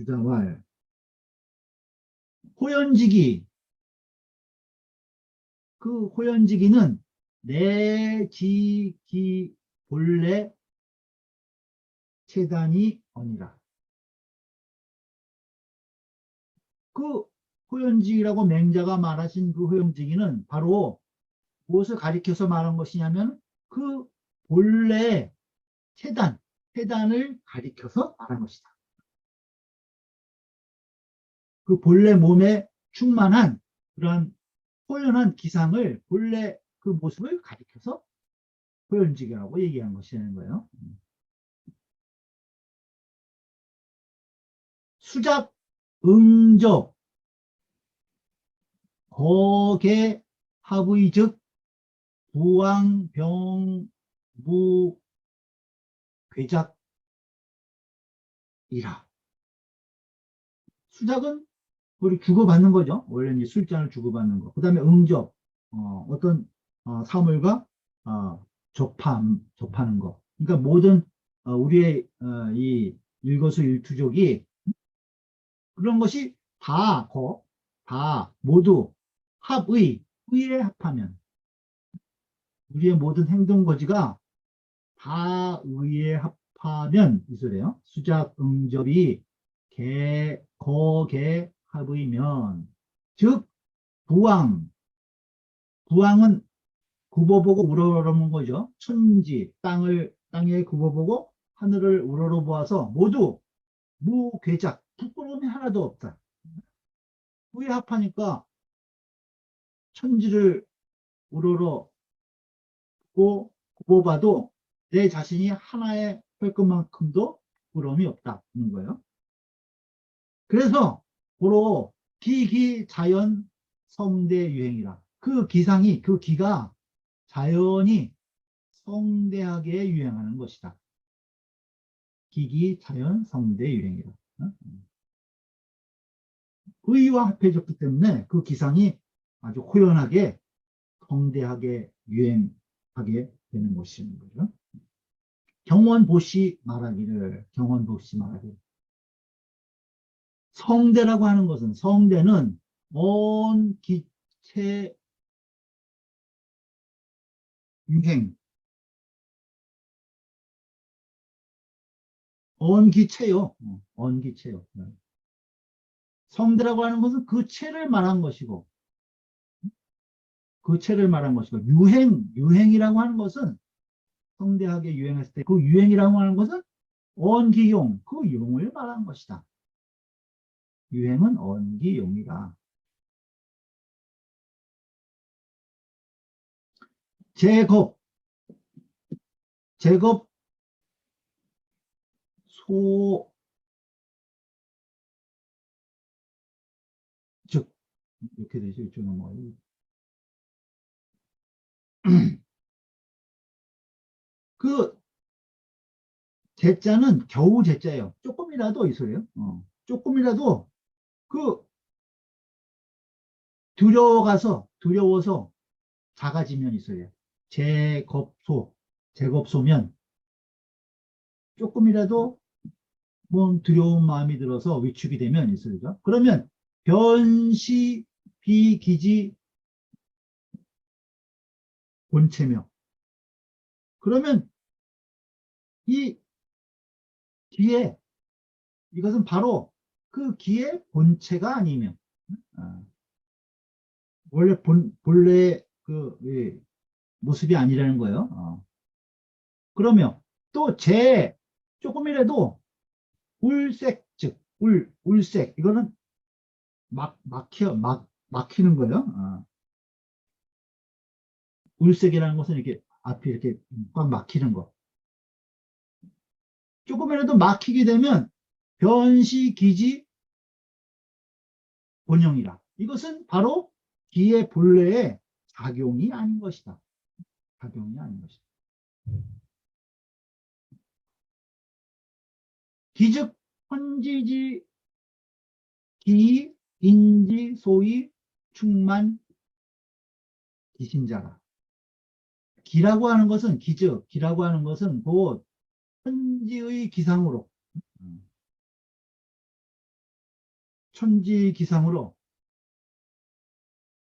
호연지기 그 호연지기는 내지기 본래 체단이 아니라 그 호연지기라고 맹자가 말하신 그 호연지기는 바로 무엇을 가리켜서 말한 것이냐면 그 본래 체단을 가리켜서 말한 것이다. 그 본래 몸에 충만한 그러한 호연한 기상을 본래 그 모습을 가리켜서 호연지기라고 얘기한 것이라는 거예요. 수작, 응접, 거계, 합의즉, 부왕, 병, 무, 괴작이라. 수작은 우리 주고받는 거죠. 원래 이제 술잔을 주고받는 거. 그 다음에 응접, 어떤 사물과 접하는 거. 그러니까 모든 우리의 이 일거수일투족이 그런 것이 다 모두 의에 합하면 우리의 모든 행동거지가 다 의에 합하면 이 소리예요. 수작 응접이 거개 합의면 즉 부왕은 굽어보고 우러러보는 거죠. 천지 땅에 굽어보고 하늘을 우러러보아서 모두 무괴작 부끄러움이 하나도 없다. 의에 합하니까 천지를 우러러 보고 굽어봐도 내 자신이 하나의 혈것만큼도 부끄러움이 없다는 거예요. 그래서 고로 기기자연 성대유행이라 그 기상이 그 기가 자연이 성대하게 유행하는 것이다. 기기자연 성대유행이라. 의와 합해졌기 때문에 그 기상이 아주 호연하게 성대하게 유행하게 되는 것인 거죠. 경원보시 말하기를 성대라고 하는 것은 성대는 온 기체 유행 언기체요. 언기체요. 성대라고 하는 것은 그 체를 말한 것이고 유행이라고 하는 것은 성대하게 유행했을 때 그 유행이라고 하는 것은 언기용 그 용을 말한 것이다. 유행은 언기용이라. 제겁, 제겁, 소, 즉, 이렇게 되죠. 이쪽은 뭐. 그, 제자는 겨우 제자예요. 조금이라도 이 소리예요. 조금이라도 그 두려워서 작아지면 이 소리예요. 제겁소면 조금이라도 뭐 두려운 마음이 들어서 위축이 되면 이 소리죠. 그러면 변시 비기지 본체며. 그러면 이 뒤에 이것은 바로 그 기의 본체가 아니면 원래 본래 그 모습이 아니라는 거예요. 그러면 또 조금이라도 울색 즉 울색 이거는 막히는 거예요. 울색이라는 것은 이렇게 앞이 이렇게 꽉 막히는 거. 조금이라도 막히게 되면 변시기지 본영이라. 이것은 바로 기의 본래의 작용이 아닌 것이다. 작용이 아닌 것이다. 기즉 헌지지 기 인지 소위 충만 기신자라. 기라고 하는 것은 곧 천지의 기상으로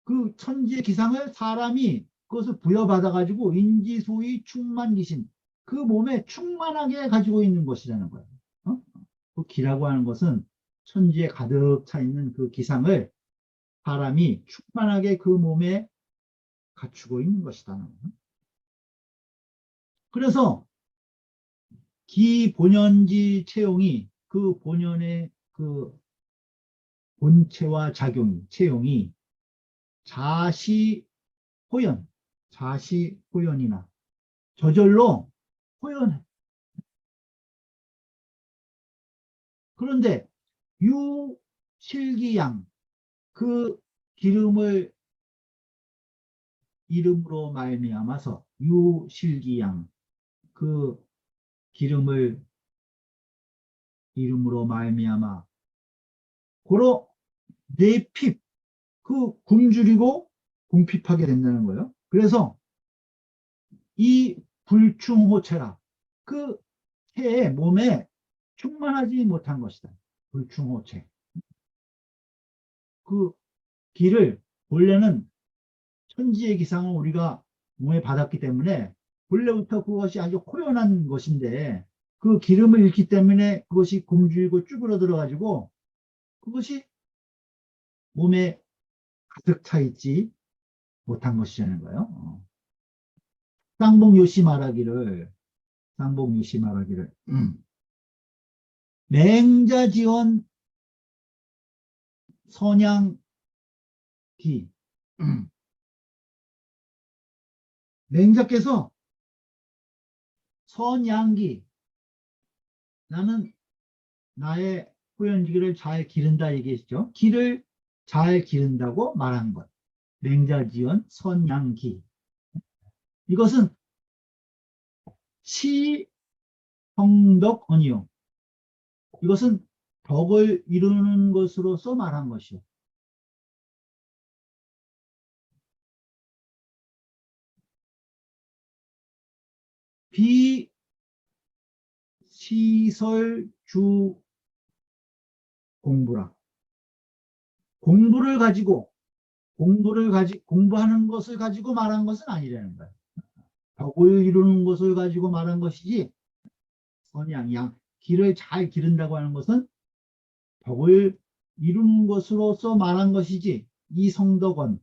그 천지의 기상을 사람이 그것을 부여받아 가지고 인지소위 충만기신 그 몸에 충만하게 가지고 있는 것이라는 거예요. 그 기라고 하는 것은 천지에 가득 차 있는 그 기상을 사람이 충만하게 그 몸에 갖추고 있는 것이라는 거예요. 그래서 기본연지 체용이 그 본연의 그 본체와 체용이 자시호연이나 저절로 호연해. 그런데 유실기양 그 기름을 이름으로 말미암아서 유실기양 그 기름을 이름으로 말미암아 고로 내핍 그 굶주리고 궁핍하게 된다는 거예요. 그래서 이 불충호체라 그 체의 몸에 충만하지 못한 것이다. 불충호체. 그 기를 본래는 천지의 기상을 우리가 몸에 받았기 때문에 본래부터 그것이 아주 호연한 것인데 그 기름을 잃기 때문에 그것이 굶주리고 쭈그러들어 가지고 그것이 몸에 가득 차 있지 못한 것이라는 거예요. 쌍봉요시 말하기를 맹자지원 선양기 맹자께서 선양기 나는 나의 호연지기를 잘 기른다 얘기했죠. 기를 잘 기른다고 말한 것. 맹자지원 선양기. 이것은 시성덕언이요. 이것은 덕을 이루는 것으로서 말한 것이요. 비시설주 공부라. 공부하는 것을 가지고 말한 것은 아니라는 거예요. 덕을 이루는 것을 가지고 말한 것이지, 길을 잘 기른다고 하는 것은 덕을 이루는 것으로서 말한 것이지, 이 성덕은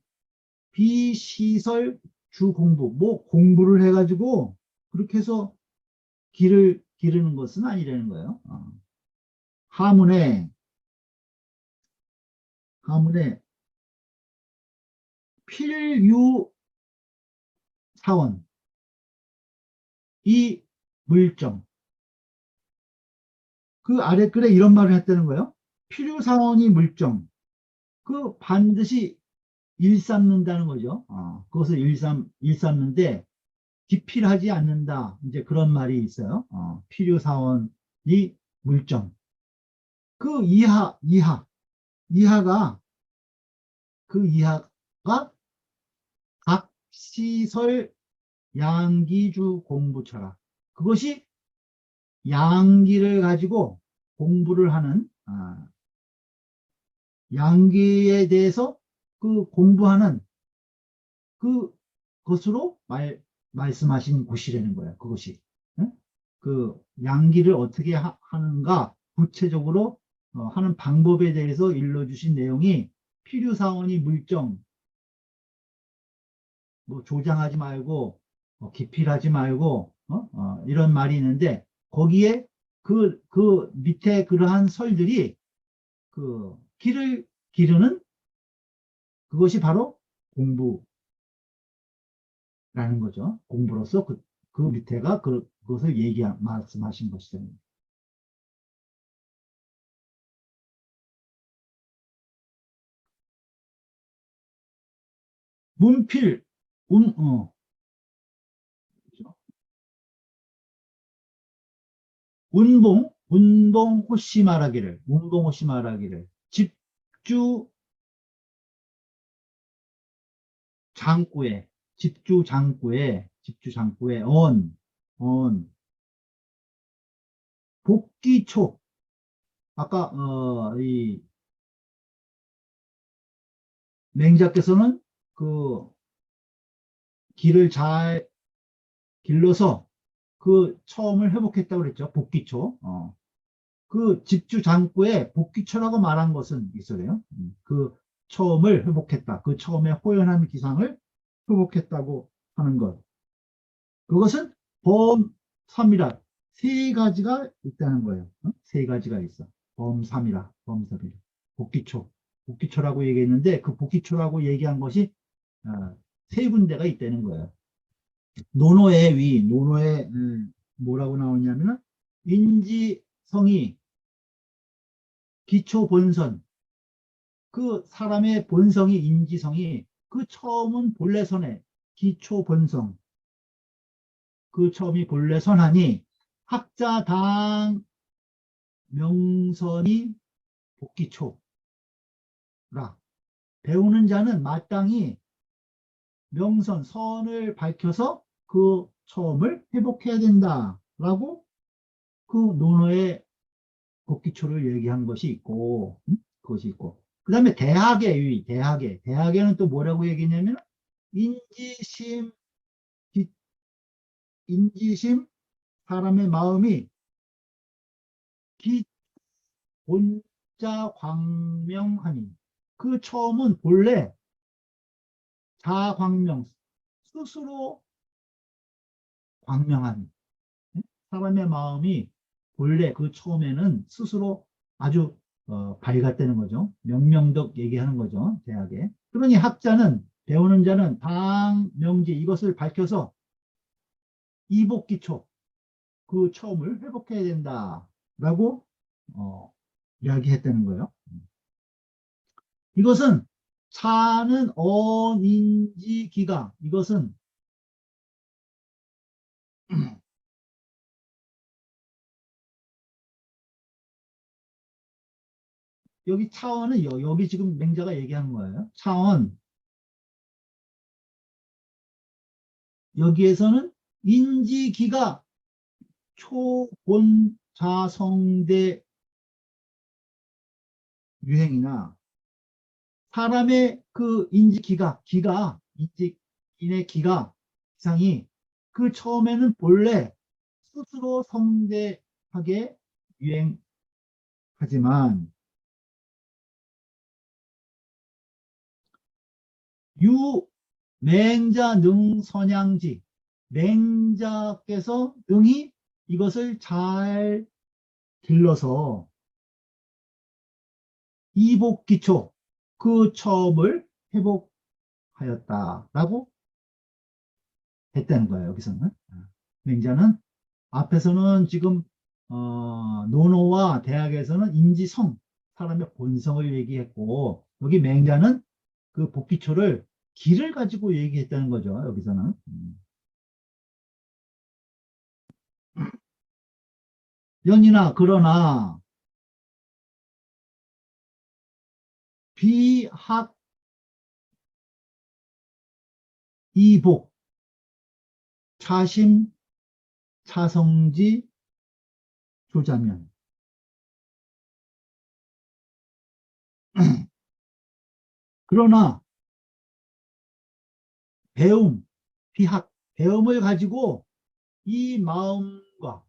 비시설 주공부, 뭐 공부를 해가지고 그렇게 해서 길을 기르는 것은 아니라는 거예요. 하문에 가문의 필유사원, 이 물정. 그 아래 글에 이런 말을 했다는 거예요. 필요사원이 물정. 그 반드시 일삼는다는 거죠. 그것을 일삼는데 기필하지 않는다. 이제 그런 말이 있어요. 필요사원이 물정. 그 이하가, 그 이하가 각 시설 양기주 공부처라. 그것이 양기를 가지고 공부를 하는, 양기에 대해서 그 공부하는 그것으로 말씀하신 곳이라는 거예요. 그것이. 응? 그 양기를 어떻게 하는가 구체적으로 하는 방법에 대해서 일러주신 내용이 필요사원이 물정, 뭐 조장하지 말고 기필하지 말고 이런 말이 있는데 거기에 그 밑에 그러한 설들이 그 길을 기르는 그것이 바로 공부라는 거죠. 공부로서 그 밑에가 그것을 말씀하신 것이죠. 문필, 운, 그죠? 운봉 호시 말하기를, 집주 장구에, 집주 장구에, 복기초, 아까, 이 맹자께서는 그 길을 잘 길러서 그 처음을 회복했다고 그랬죠. 복기초. 그 집주 장구에 복기초라고 말한 것은 있어요. 그 처음을 회복했다. 그 처음에 호연한 기상을 회복했다고 하는 것. 그것은 범삼이라 세 가지가 있다는 거예요. 세 가지가 있어. 범삼이라. 복기초. 복기초라고 얘기했는데 그 복기초라고 얘기한 것이 세 군데가 있다는 거예요. 노노에 뭐라고 나오냐면은 인지성이 기초 본선, 그 사람의 본성이 인지성이 그 처음은 본래선에 기초 본성, 그 처음이 본래선하니 학자당 명선이 복기초라. 배우는 자는 마땅히 선을 밝혀서 그 처음을 회복해야 된다라고 그 논어의 복기초를 얘기한 것이 있고, 그것이 있고. 그 다음에 대학의 유의, 대학에는 또 뭐라고 얘기했냐면, 인지심, 인지심, 사람의 마음이 본자 광명하니. 그 처음은 본래 자광명, 스스로 광명하니. 사람의 마음이 본래 그 처음에는 스스로 아주 밝았다는 거죠. 명명덕 얘기하는 거죠. 대학에. 그러니 학자는 배우는 자는 당명지 이것을 밝혀서 이복기초 그 처음을 회복해야 된다라고 이야기했다는 거예요. 이것은 차는 언인지 기가 이것은 여기 차원은 여기 지금 맹자가 얘기하는 거예요. 차원 여기에서는 인지기가 초본자성대 유행이나 사람의 그 인지인의 기상이 그 처음에는 본래 스스로 성대하게 유행하지만 유 맹자 능 선양지 맹자께서 능히 이것을 잘 길러서 이복기초 그 처음을 회복하였다라고 했다는 거예요. 여기서는. 맹자는 앞에서는 지금 논어와 대학에서는 인지성, 사람의 본성을 얘기했고, 여기 맹자는 그 복기초를 기를 가지고 얘기했다는 거죠. 여기서는. 연이나 그러나 비학 이복 차심 차성지 조자면 그러나 배움 비학 배움을 가지고 이 마음과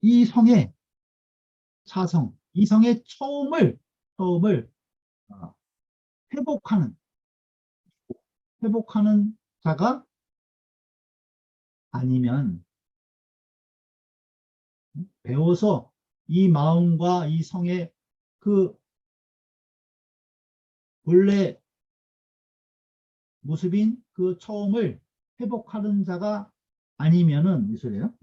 이 성의 차성 이 성의 처음을 어, 회복하는 자가 아니면 배워서 이 마음과 이 성의 그 본래 모습인 그 처음을 회복하는 자가 아니면은 이 소리예요.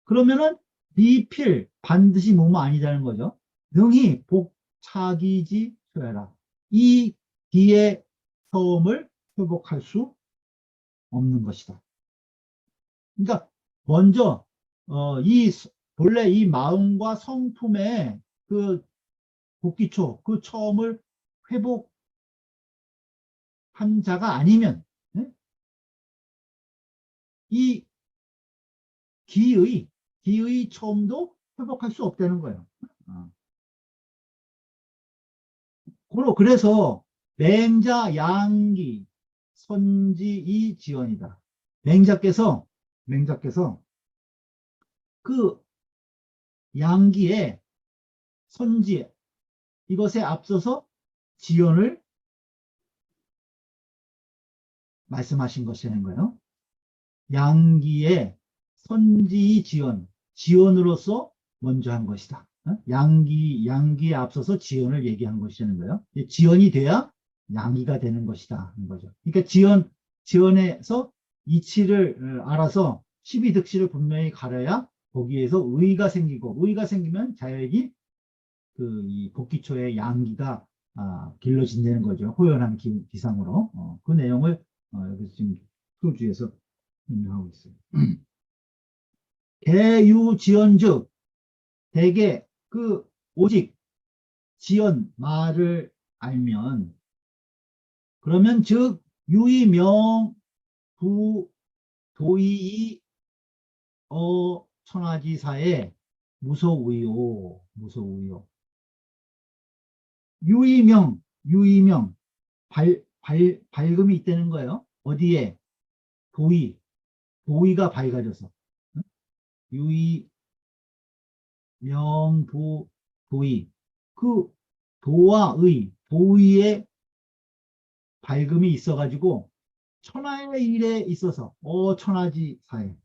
그러면은 비필 반드시 뭐뭐 아니다는 거죠. 능히 복차기지 소야라. 이 기의 처음을 회복할 수 없는 것이다. 그러니까 먼저 본래 이 마음과 성품의 그 복기초 그 처음을 회복한 자가 아니면 예? 이 기의 처음도 회복할 수 없다는 거예요. 어. 그래서 맹자 양기 선지이 지원이다. 맹자께서 그 양기의 선지 이것에 앞서서 지연을 말씀하신 것이라는 거예요. 양기의 선지 지연으로서 먼저 한 것이다. 양기에 앞서서 지연을 얘기한 것이라는 거예요. 지연이 돼야 양기가 되는 것이다. 는 거죠. 그러니까 지연에서 이치를 알아서 십이득실을 분명히 가려야 거기에서 의가 생기고 의가 생기면 자연히 이 복기초의 양기가 길러진다는 거죠. 호연한 기상으로. 그 내용을 여기서 지금 소주에서 설명하고 있어요. 개유지연즉 대개 그 오직 지연 말을 알면 그러면 즉 유의명 부 도의이 천하지사의 무소의요 유의명 밝음이 있다는 거예요. 어디에 도의가 밝아져서 유의 명부 도의 그 도의의 밝음이 있어가지고 천하의 일에 있어서 천하지사에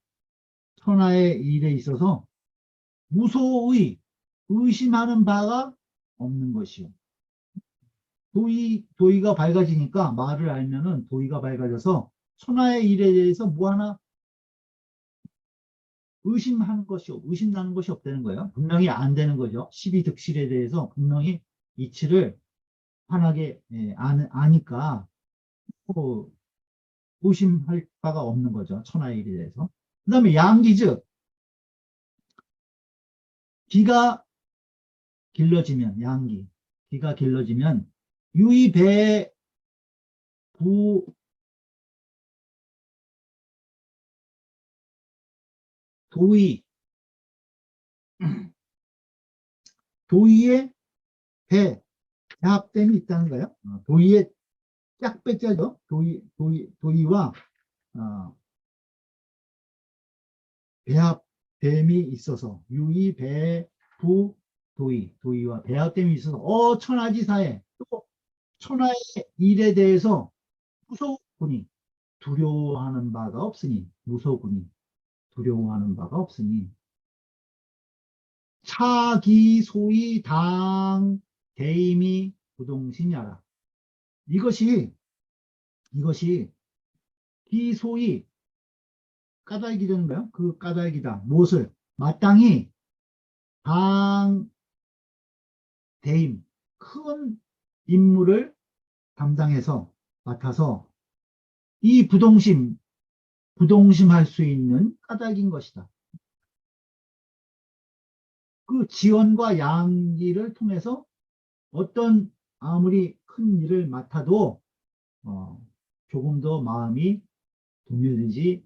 천하의 일에 있어서 무소의 의심하는 바가 없는 것이요. 도의가 밝아지니까 말을 알면은 도의가 밝아져서 천하의 일에 대해서 뭐 하나 의심나는 것이 없다는 거예요. 분명히 안 되는 거죠. 십이득실에 대해서 분명히 이치를 환하게 아니까 의심할 바가 없는 거죠. 천하의 일에 대해서. 그 다음에 양기즉 기가 길러지면 기가 길러지면 유의배 부 도의 도의의 배합됨이 있다는 거예요. 도의의 짝배자죠. 도의와 배합됨이 있어서 유의 배부 도의와 배합됨이 있어서 천하지사에 또 천하의 일에 대해서 무소군이 두려워하는 바가 없으니 차기 소위 당 대임이 부동신야라. 이것이 기소이 까닭이 되는 거예요. 그 까닭이다. 무엇을? 마땅히 당 대임 큰 임무를 담당해서 맡아서 이 부동심할 수 있는 까닭인 것이다. 그 지원과 양기를 통해서 어떤 아무리 큰 일을 맡아도 조금 더 마음이 동요되지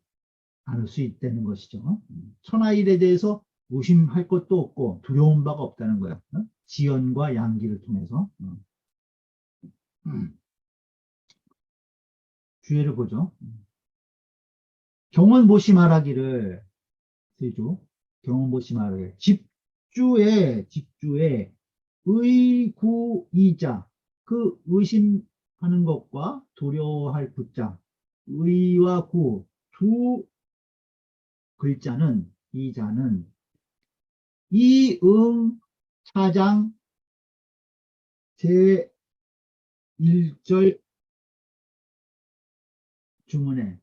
않을 수 있다는 것이죠. 천하일에 대해서 의심할 것도 없고 두려운 바가 없다는 거예요. 지연과 양기를 통해서. 주의를 보죠. 경원보시 말하기를 세조 경원보시 말하기를 집주에 의구이자 그 의심하는 것과 두려워할 구자 의와 구 두 글자는 이자는 이응 차장 제1절 주문에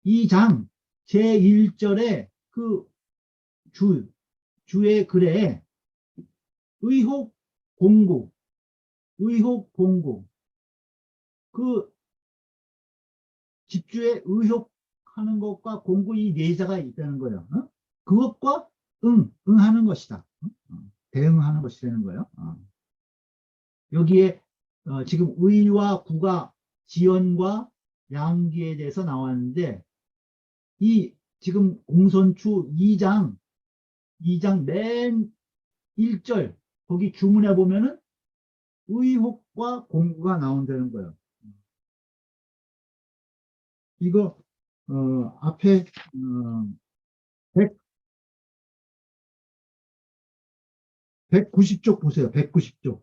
이 장 제1절에 그 주의 글에 의혹 공고 그 집주에 의혹하는 것과 공고 이 네 자가 있다는 거예요. 그것과 응하는 것이다. 대응하는 것이 되는 거예요. 여기에 지금 의와 구가 지연과 양기에 대해서 나왔는데 이 지금 공선추 2장 맨 1절 거기 주문해 보면은 의혹과 공구가 나온다는 거예요. 이거 앞에 190쪽 보세요. 190쪽.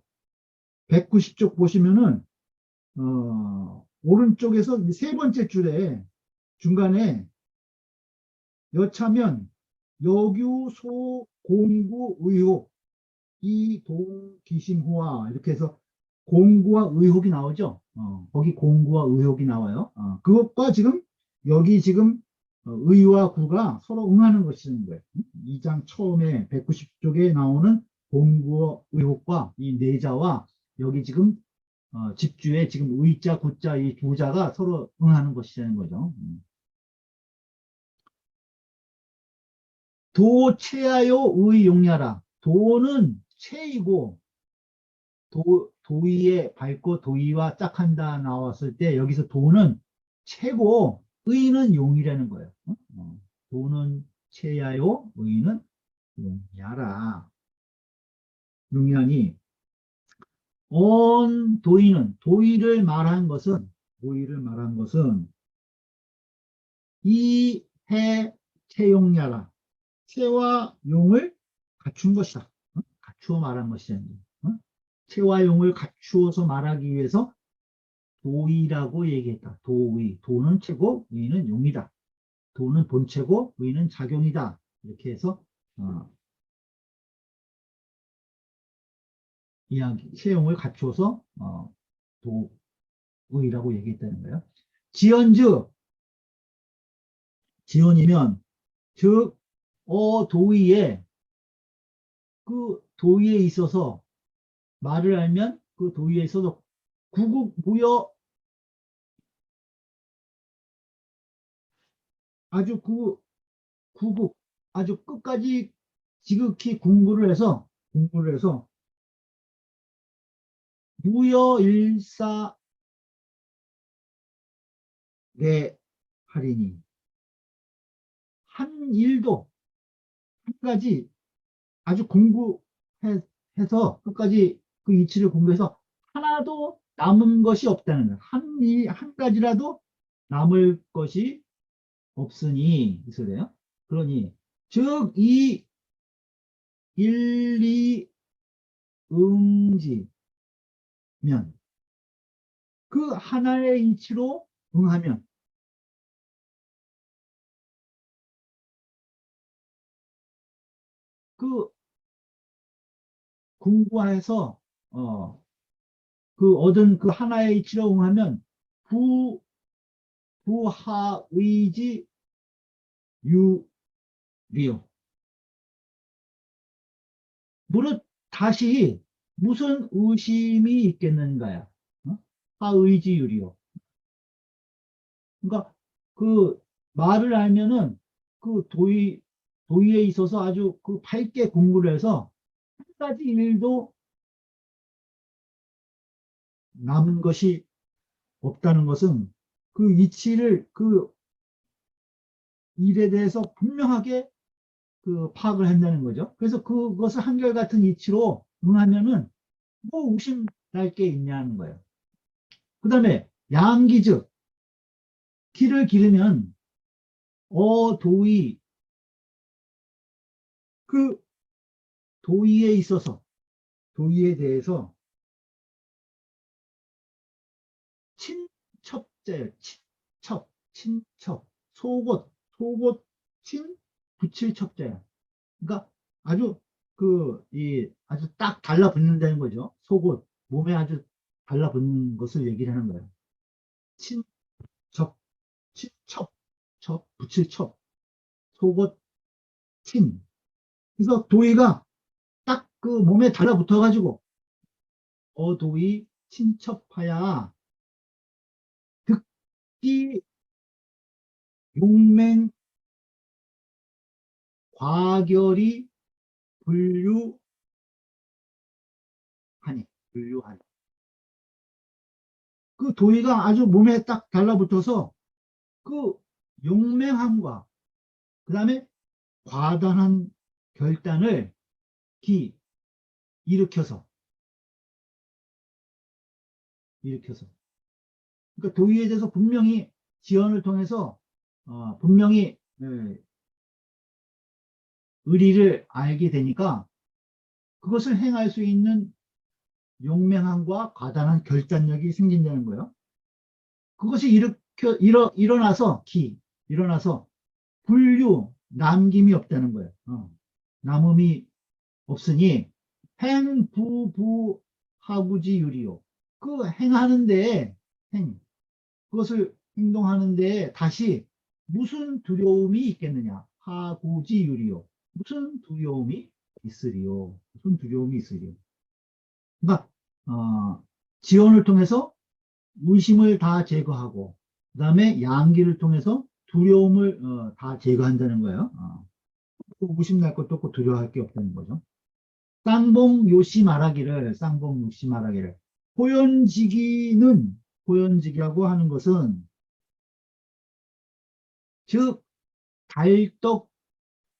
190쪽 보시면은 오른쪽에서 세 번째 줄에 중간에 여차면 여규소 공구 의혹 이동기심호화 이렇게 해서 공구와 의혹이 나오죠. 거기 공구와 의혹이 나와요. 그것과 지금 여기 지금 의와 구가 서로 응하는 것이는 거예요. 2장 처음에 190쪽에 나오는 공구와 의혹과 이 내자와 여기 지금 집주에 지금 의자 구자 이 두 자가 서로 응하는 것이라는 거죠. 도체하여 의용야라. 도는 체이고 도의에 밝고 도의와 짝한다 나왔을 때 여기서 도는 체고 의는 용이라는 거예요. 도는 체야요 의는 용야라. 용야니 온 도의는 도의를 말한 것은 이해 채용야라. 체와 용을 갖춘 것이다. 갖추어 말한 것이다. 체와 용을 갖추어서 말하기 위해서 도의라고 얘기했다. 도의. 도는 체고 의는 용이다. 도는 본체고 의는 작용이다. 이렇게 해서 이야기, 체용을 갖추어서 도의라고 얘기했다는 거예요. 지연즉 지연이면 즉 도의에 그 도의에 있어서 말을 알면 그 도의에 있어서 구국부여 아주 그 구국 아주 끝까지 지극히 공부를 해서 무여일사 내 할인이 한 일도 한 가지 아주 공부해서 끝까지 그 이치를 공부해서 하나도 남은 것이 없다는 거예요. 한 가지라도 남을 것이 없으니 이 소리예요. 그러니 즉 이 일리 응지면 그 하나의 이치로 응하면 그 공부해서 그 얻은 그 하나의 이치로 응하면 부하의지 유리요. 무릇 다시 무슨 의심이 있겠는가요? 어? 하의지유리요. 그러니까 그 말을 알면은 그 도의에 있어서 아주 그 밝게 공부를 해서 한 가지 일도 남은 것이 없다는 것은 그 이치를 그 일에 대해서 분명하게 그 파악을 한다는 거죠. 그래서 그것을 한결같은 이치로 응하면은 뭐 의심 날 게 있냐는 거예요. 그 다음에 양기즉 기를 기르면 도의 그 도의에 있어서 도의에 대해서 친첩자예요. 친첩 속옷 친 붙일 첩자예요. 그러니까 아주 아주 딱 달라붙는다는 거죠. 속옷 몸에 아주 달라붙는 것을 얘기를 하는 거예요. 친첩 친첩 첩 붙일 첩 속옷 친. 그래서 도의가 딱 그 몸에 달라붙어 가지고 어도의 친첩하야 득기 용맹 과결이 분류하니 분류하니 그 도의가 아주 몸에 딱 달라붙어서 그 용맹함과 그 다음에 과단한 결단을 일으켜서 그러니까 도의에 대해서 분명히 지연을 통해서 분명히 의리를 알게 되니까 그것을 행할 수 있는 용맹함과 과단한 결단력이 생긴다는 거예요. 그것이 일어나서 남김이 없다는 거예요. 남음이 없으니 행부부하구지유리요. 그 행하는 데에 그것을 행동하는 데에 다시 무슨 두려움이 있겠느냐. 하구지유리요. 무슨 두려움이 있으리요. 무슨 두려움이 있으리요. 그러니까 지원을 통해서 의심을 다 제거하고 그 다음에 양기를 통해서 두려움을 다 제거한다는 거예요. 의심 날 것도 없고 두려워할 게 없다는 거죠. 쌍봉요시 말하기를 호연지기라고 하는 것은 즉 달떡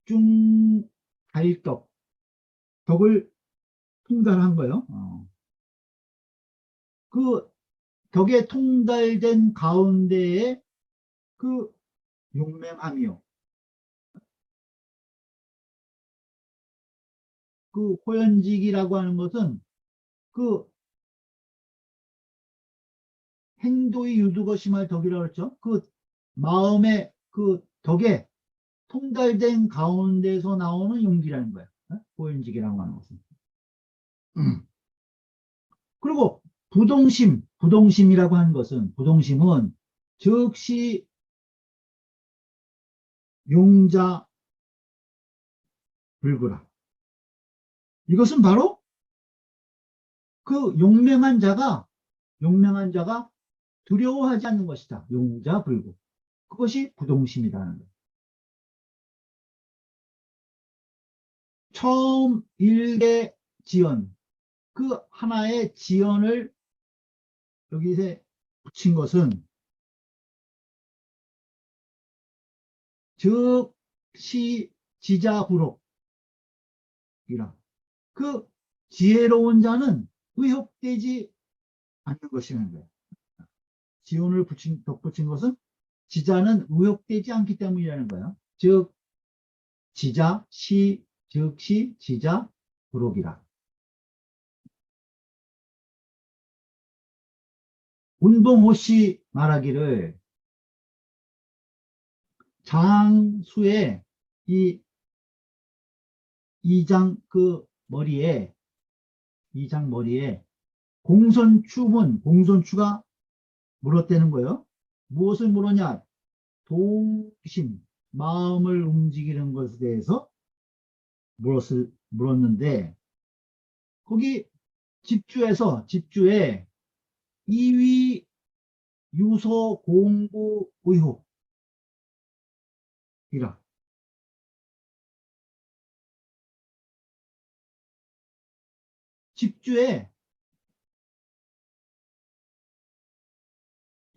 중 달떡 덕을 통달한 거예요. 그 덕에 통달된 가운데에 그 용맹함이요. 그 호연직이라고 하는 것은 그 행도의 유두거 심할 덕이라고 그랬죠. 그 마음의 그 덕에 통달된 가운데서 나오는 용기라는 거예요. 호연직이라고 하는 것은. 그리고 부동심이라고 하는 것은 부동심은 즉시 용자 불구라. 이것은 바로 그 용맹한 자가 두려워하지 않는 것이다. 용자 불구. 그것이 부동심이라는 거예요. 처음 일개 지연, 그 하나의 지연을 여기서 붙인 것은 즉시 지자부록이라. 그 지혜로운 자는 의혹되지 않는 것이라는 거예요. 지연을 덧붙인 것은 지자는 의혹되지 않기 때문이라는 거예요. 즉 즉시 지자 부록이라. 운동호씨 말하기를 장수의 이장 그 머리에 공손추가 물었다는 거예요. 무엇을 물었냐? 동심, 마음을 움직이는 것에 대해서 물었는데, 거기 집주에 이위 유소 공부 의혹이라. 집주에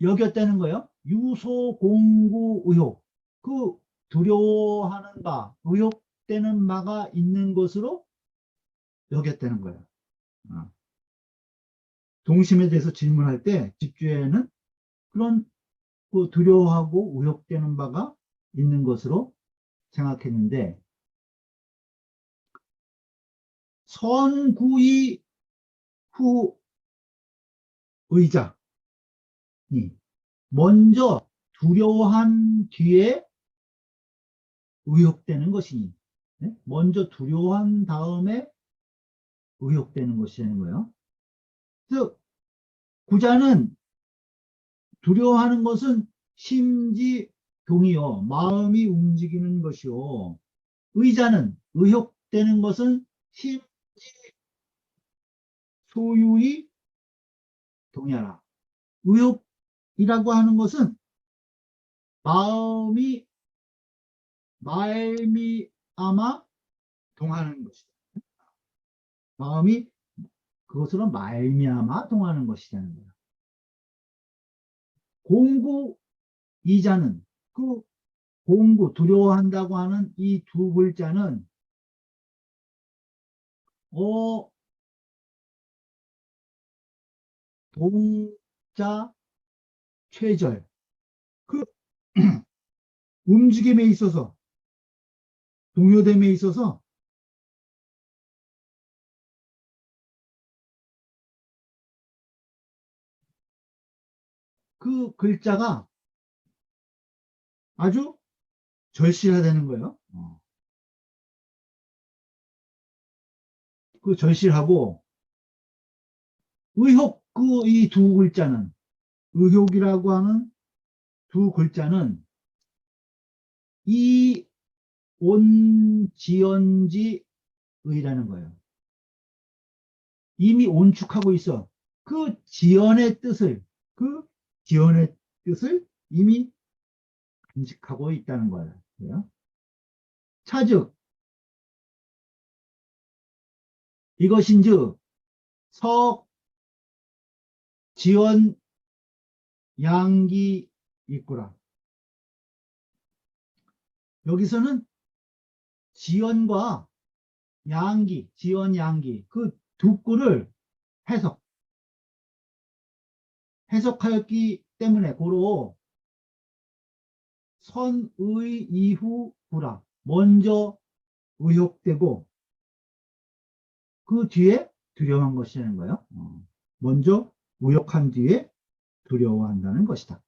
여겼다는 거예요. 유소 공부 의혹. 그 두려워하는 바, 의혹되는 바가 있는 것으로 여겼다는 거예요. 동심에 대해서 질문할 때 집주에는 그런 그 두려워하고 의혹되는 바가 있는 것으로 생각했는데, 선구이 후 의자니 먼저 두려워한 뒤에 의혹되는 것이니, 먼저 두려워한 다음에 의혹되는 것이라는 거예요. 그래서 구자는 두려워하는 것은 심지동이요, 마음이 움직이는 것이요. 의자는, 의혹되는 것은 심지 소유의 동의하라. 의혹이라고 하는 것은 마음이 말미암아 동하는 것이다. 마음이 그것으로 말미암아 동하는 것이라는 거예요. 공구 이자는, 그 공구, 두려워한다고 하는 이 두 글자는 동자 최절, 그 움직임에 있어서, 동요됨에 있어서 그 글자가 아주 절실하다는 거예요. 그 절실하고, 의혹, 그 이 두 글자는, 의혹이라고 하는 두 글자는 이 온지연지 의라는 거예요. 이미 온축하고 있어. 그 지연의 뜻을, 이미 간직하고 있다는 거예요. 차즉 이것인즉 석 지연 양기 있구라. 여기서는 지연과 양기, 지연 양기, 그 두 꼴을 해석하였기 때문에 고로 선의 이후 구라. 먼저 의혹되고 그 뒤에 두려워한 것이라는 거예요. 먼저 의혹한 뒤에 두려워한다는 것이다.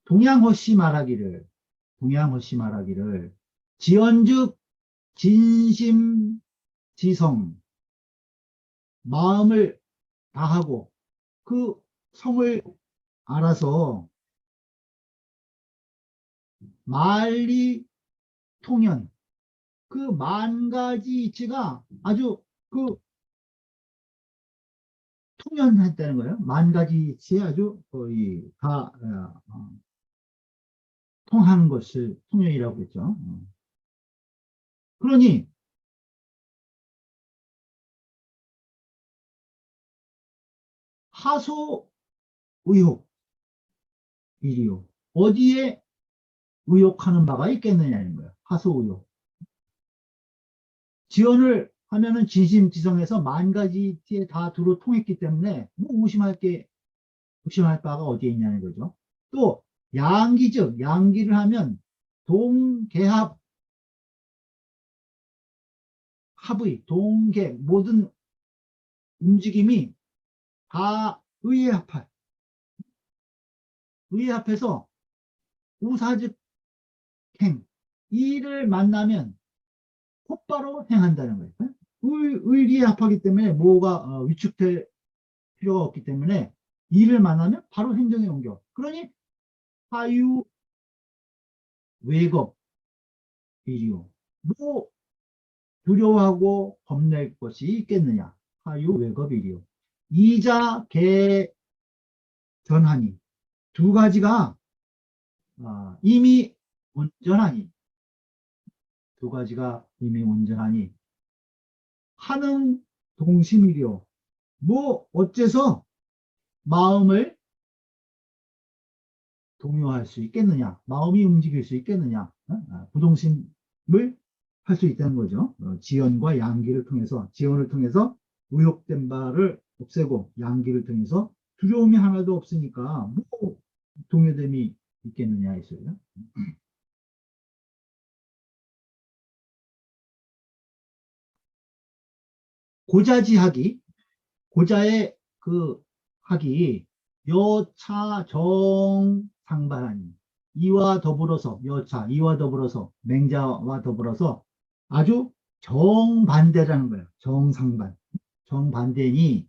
동양허씨 말하기를 지연즉 진심지성, 마음을 다하고 그 성을 알아서 만리 통연, 그 만 가지 이치가 아주 그 통연했다는 거예요. 만 가지 이치에 아주 거의 다 통하는 것을 통연이라고 했죠. 그러니 하소 의혹 이리요. 어디에 의혹하는 바가 있겠느냐는 거예요. 하소 의혹. 지연을 하면은 진심지성에서 만 가지 티에 다 두루 통했기 때문에 뭐 의심할 바가 어디에 있냐는 거죠. 또 양기즉 양기를 하면 동계합, 합의, 동계, 모든 움직임이 다 의합해서 우사즉 행, 이를 만나면 곧바로 행한다는 거예요. 의리에 합하기 때문에 뭐가 위축될 필요가 없기 때문에 이를 만나면 바로 행정에 옮겨. 그러니 하유 왜겁 비리오. 뭐 두려워하고 겁낼 것이 있겠느냐. 하유 왜겁 비리오. 이자 개 전하니 두 가지가 이미 온전하니 두 가지가 이미 온전하니 하는 동심이려. 뭐 어째서 마음을 동요할 수 있겠느냐, 마음이 움직일 수 있겠느냐, 부동심을 할 수 있다는 거죠. 지연과 양기를 통해서, 지연을 통해서 의욕된 바를 없애고 양기를 통해서 두려움이 하나도 없으니까 뭐 동요됨이 있겠느냐 했어요. 고자지학이, 고자의 그 학이 여차 정상반하니, 이와 더불어서, 여차 이와 더불어서, 맹자와 더불어서 아주 정반대라는 거예요. 정상반, 정반대니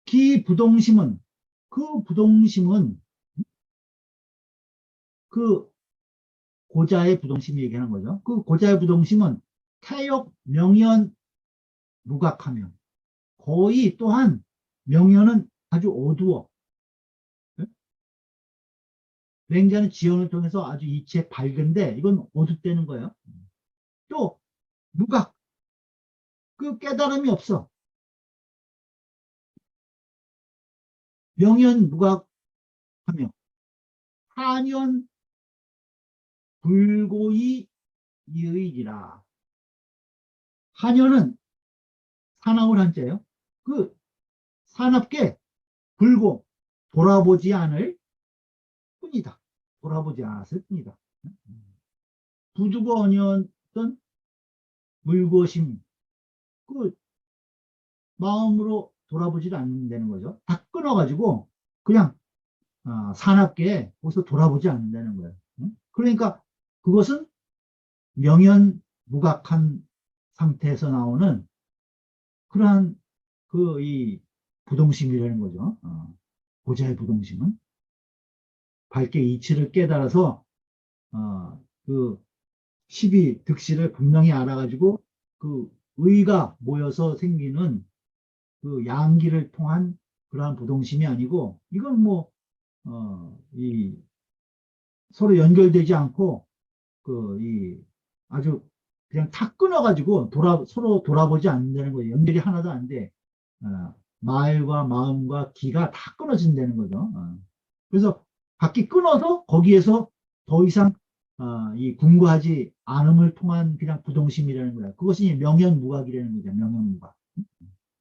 기부동심은, 그 부동심은 그 고자의 부동심 얘기하는 거죠. 그 고자의 부동심은 태욕 명연 무각하며, 거의 또한 명연은 아주 어두워. 맹자는 지연을 통해서 아주 이치에 밝은데 이건 어둡다는 거예요. 또 무각, 그 깨달음이 없어. 명연 무각하며 한연 불고이 이의지라. 한연은 사나울 한자예요. 그 사납게 불고 돌아보지 않을 뿐이다. 돌아보지 않았을 뿐이다. 부두고 언이었던 물고심, 그 마음으로 돌아보지 않는다는 거죠. 다 끊어가지고 그냥 사납게 거기서 돌아보지 않는다는 거예요. 그러니까 그것은 명연무각한 상태에서 나오는 그러한 그 이 부동심이라는 거죠. 고자의 부동심은 밝게 이치를 깨달아서 그 시비 득실을 분명히 알아가지고 그 의가 모여서 생기는 그 양기를 통한 그러한 부동심이 아니고, 이건 뭐 이 서로 연결되지 않고 그 이 아주 그냥 탁 끊어가지고 서로 돌아보지 않는다는 거예요. 연결이 하나도 안 돼. 말과 마음과 기가 다 끊어진다는 거죠. 그래서 각기 끊어서 거기에서 더 이상 이 궁구하지 않음을 통한 그냥 부동심이라는 거야. 그것이 명연무각이라는 거죠. 명연무각.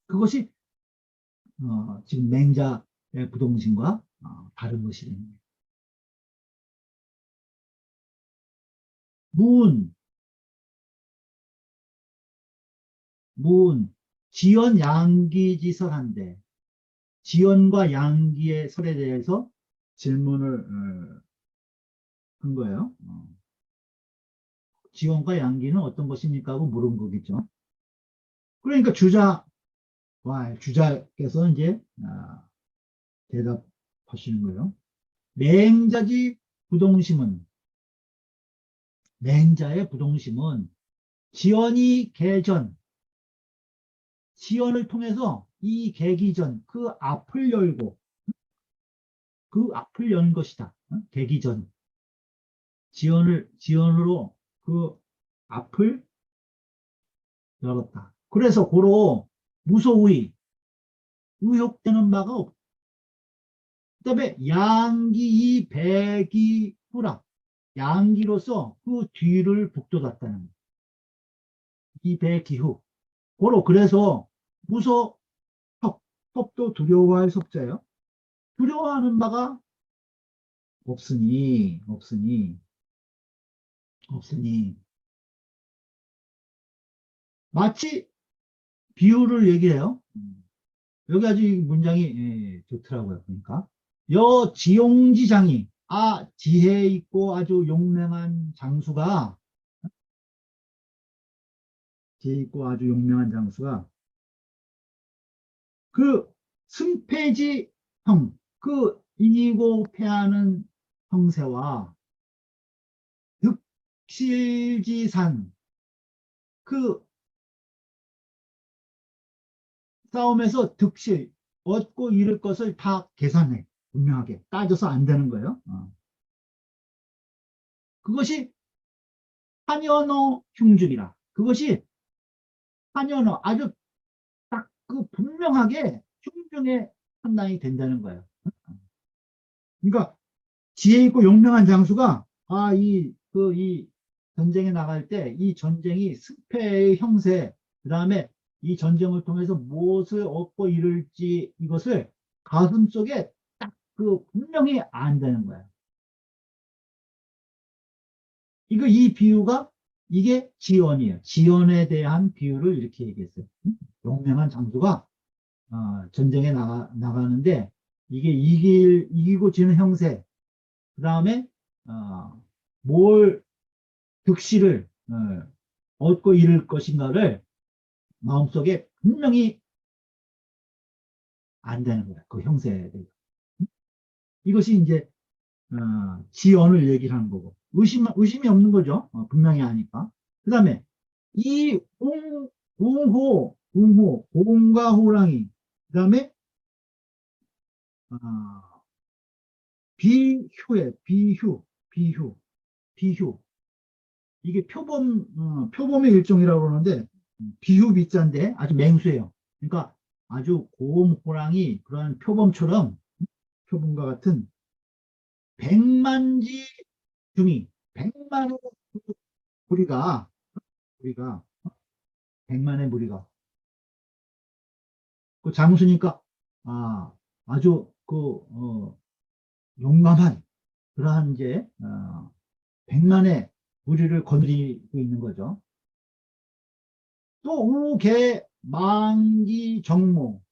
그것이 지금 맹자의 부동심과 다른 것이라는 거예요. 문, 문, 지연 양기지설한데, 지연과 양기의 설에 대해서 질문을 한 거예요. 지연과 양기는 어떤 것입니까? 하고 물은 거겠죠. 그러니까 주자께서 이제 대답하시는 거예요. 맹자지 부동심은, 맹자의 부동심은 지연이 개전, 지연을 통해서 이 개기 전, 그 앞을 열고, 그 앞을 연 것이다. 개기 전. 지연으로 그 앞을 열었다. 그래서 고로 무소의, 의혹되는 바가 없다. 그 다음에 양기 배기 후라. 양기로서 그 뒤를 북돋았다는 거예요. 이배기후. 고로 그래서 무소 섭, 섭도 두려워할 섭자예요. 두려워하는 바가 없으니 마치 비유를 얘기해요. 여기 아주 문장이 좋더라고요. 그러니까 여지용지장이, 지혜 있고 아주 용맹한 장수가, 지혜 있고 아주 용맹한 장수가 그 승패지형, 그 이기고 패하는 형세와 득실지산, 그 싸움에서 득실, 얻고 잃을 것을 다 계산해. 분명하게 따져서 안 되는 거예요. 그것이 한연어 흉중이라. 그것이 한연어 아주 딱 그 분명하게 흉중에 판단이 된다는 거예요. 그러니까 지혜 있고 용맹한 장수가 이 전쟁에 나갈 때 이 전쟁이 승패의 형세, 그 다음에 이 전쟁을 통해서 무엇을 얻고 이룰지 이것을 가슴 속에 딱 그 분명히 안다는 거예요. 이 비유가 이게 지언이에요. 지언에 대한 비유를 이렇게 얘기했어요. 용맹한 장수가 전쟁에 나가는데 이게 이기고 지는 형세, 그 다음에 뭘 득실을 얻고 이룰 것인가를 마음속에 분명히 안다는 거야. 그 형세에 대해서. 이것이 이제 지언을 얘기를 하는 거고 의심이 없는 거죠. 분명히 아니까. 그 다음에 이 웅과 호랑이, 그 다음에 비휴. 이게 표범의 일종이라고 그러는데 비휴 비자인데 아주 맹수예요. 그러니까 아주 곰, 호랑이 그런 표범과 같은 백만지 중이 백만의 무리가 우리가 백만의 무리가 그 장수니까 아주 용감한 그러한 이제 백만의 무리를 거느리고 있는 거죠. 또 우개, 망기, 정모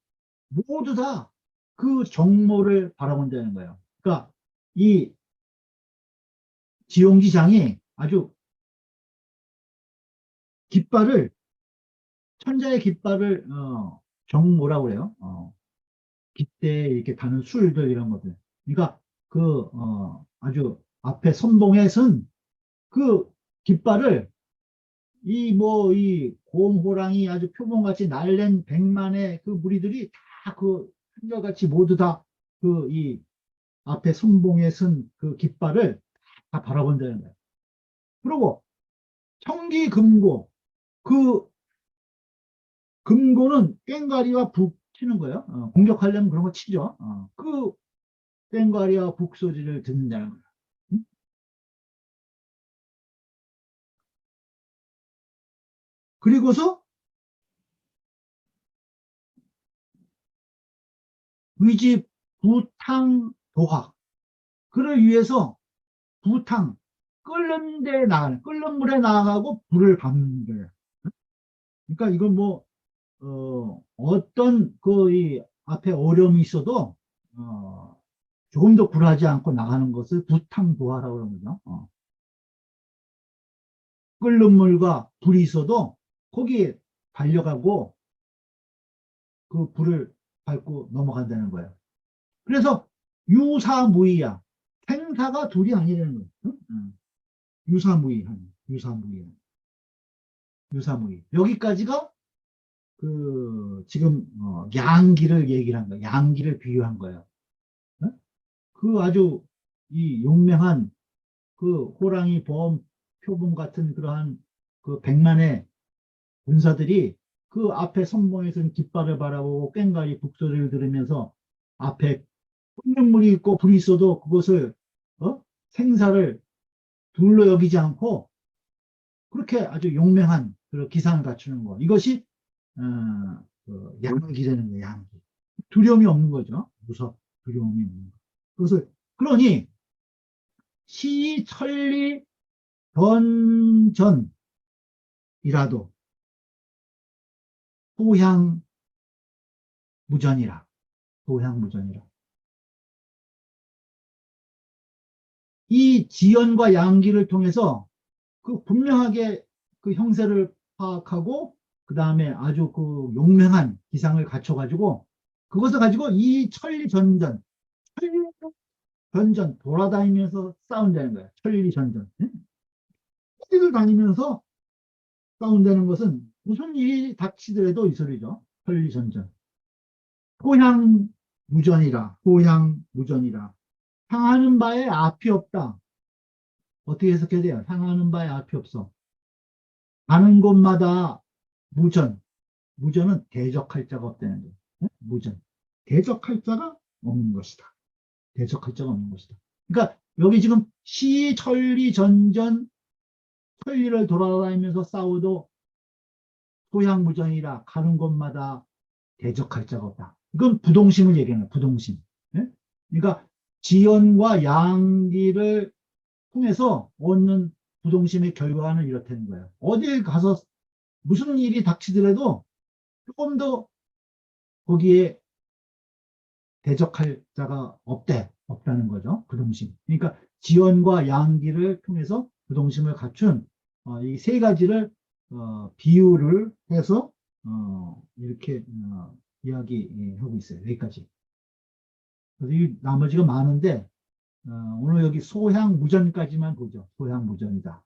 모두 다 그 정모를 바라본다는 거예요. 그러니까 이 지용지장이 아주 깃발을 천자의 깃발을 정모라고 그래요. 깃대에 이렇게 다는 술들 이런 것들. 그러니까 아주 앞에 선봉에 선 그 깃발을 이 곰호랑이 아주 표범같이 날랜 백만의 그 무리들이 다 그 한결같이 모두 다 이 앞에 선봉에 선 그 깃발을 다 바라본다는 거예요. 그리고 청기금고, 그 금고는 꽹과리와 북 치는 거예요. 공격하려면 그런 거 치죠. 그 꽹과리와 북 소리를 듣는다는 거예요. 응? 그리고서 위지 부탕 도학, 그를 위해서 부탕, 끓는 물에 나가고 불을 받는 거예요. 그러니까 이건 어떤 이 앞에 어려움이 있어도, 조금 더 굴하지 않고 나가는 것을 부탕도하라고 그러는 거죠. 끓는 물과 불이 있어도 거기에 달려가고 그 불을 밟고 넘어간다는 거예요. 그래서 유사무이야. 생사가 둘이 아니라는 거예요. 응? 유사무이. 유사무이. 여기까지가 지금 양기를 얘기를 한 거예요. 양기를 비유한 거예요. 응? 그 아주 이 용맹한 그 호랑이 표범 같은 그러한 그 백만의 군사들이 그 앞에 선봉에서는 깃발을 바라보고 꽹과리 북소리를 들으면서 앞에 흙물이 있고 불이 있어도 그것을 생사를 둘로 여기지 않고 그렇게 아주 용맹한 그 기상을 갖추는 거. 이것이 양기라는 거예요. 양기. 두려움이 없는 거죠. 두려움이 없는 거. 그러니 시천리 번전이라도 소향무전이라. 소향무전이라. 이 지연과 양기를 통해서 그 분명하게 그 형세를 파악하고 그 다음에 아주 그 용맹한 기상을 갖춰가지고 그것을 가지고 이 천리전전, 천리전전 돌아다니면서 싸운다는 거야. 천리전전. 천리를 다니면서 싸운다는 것은 무슨 일이 닥치더라도 이 소리죠. 천리전전. 호향무전이라, 호향무전이라. 향하는 바에 앞이 없다. 어떻게 해석해야 돼요? 향하는 바에 앞이 없어. 가는 곳마다 무전. 무전은 대적할 자가 없다는 거예요. 무전. 대적할 자가 없는 것이다. 대적할 자가 없는 것이다. 그러니까 여기 지금 시천리전전 천리를 돌아다니면서 싸워도 소양무전이라 가는 곳마다 대적할 자가 없다. 이건 부동심을 얘기하는 거야. 부동심. 예? 그러니까 지연과 양기를 통해서 얻는 부동심의 결과는 이렇다는 거예요. 어딜 가서 무슨 일이 닥치더라도 조금 더 거기에 대적할 자가 없다는 거죠. 부동심. 그러니까 지연과 양기를 통해서 부동심을 갖춘 이 세 가지를 비유를 해서 이렇게 이야기하고 있어요. 여기까지. 그래서 이 나머지가 많은데 오늘 여기 소향무전까지만 보죠. 소향무전이다.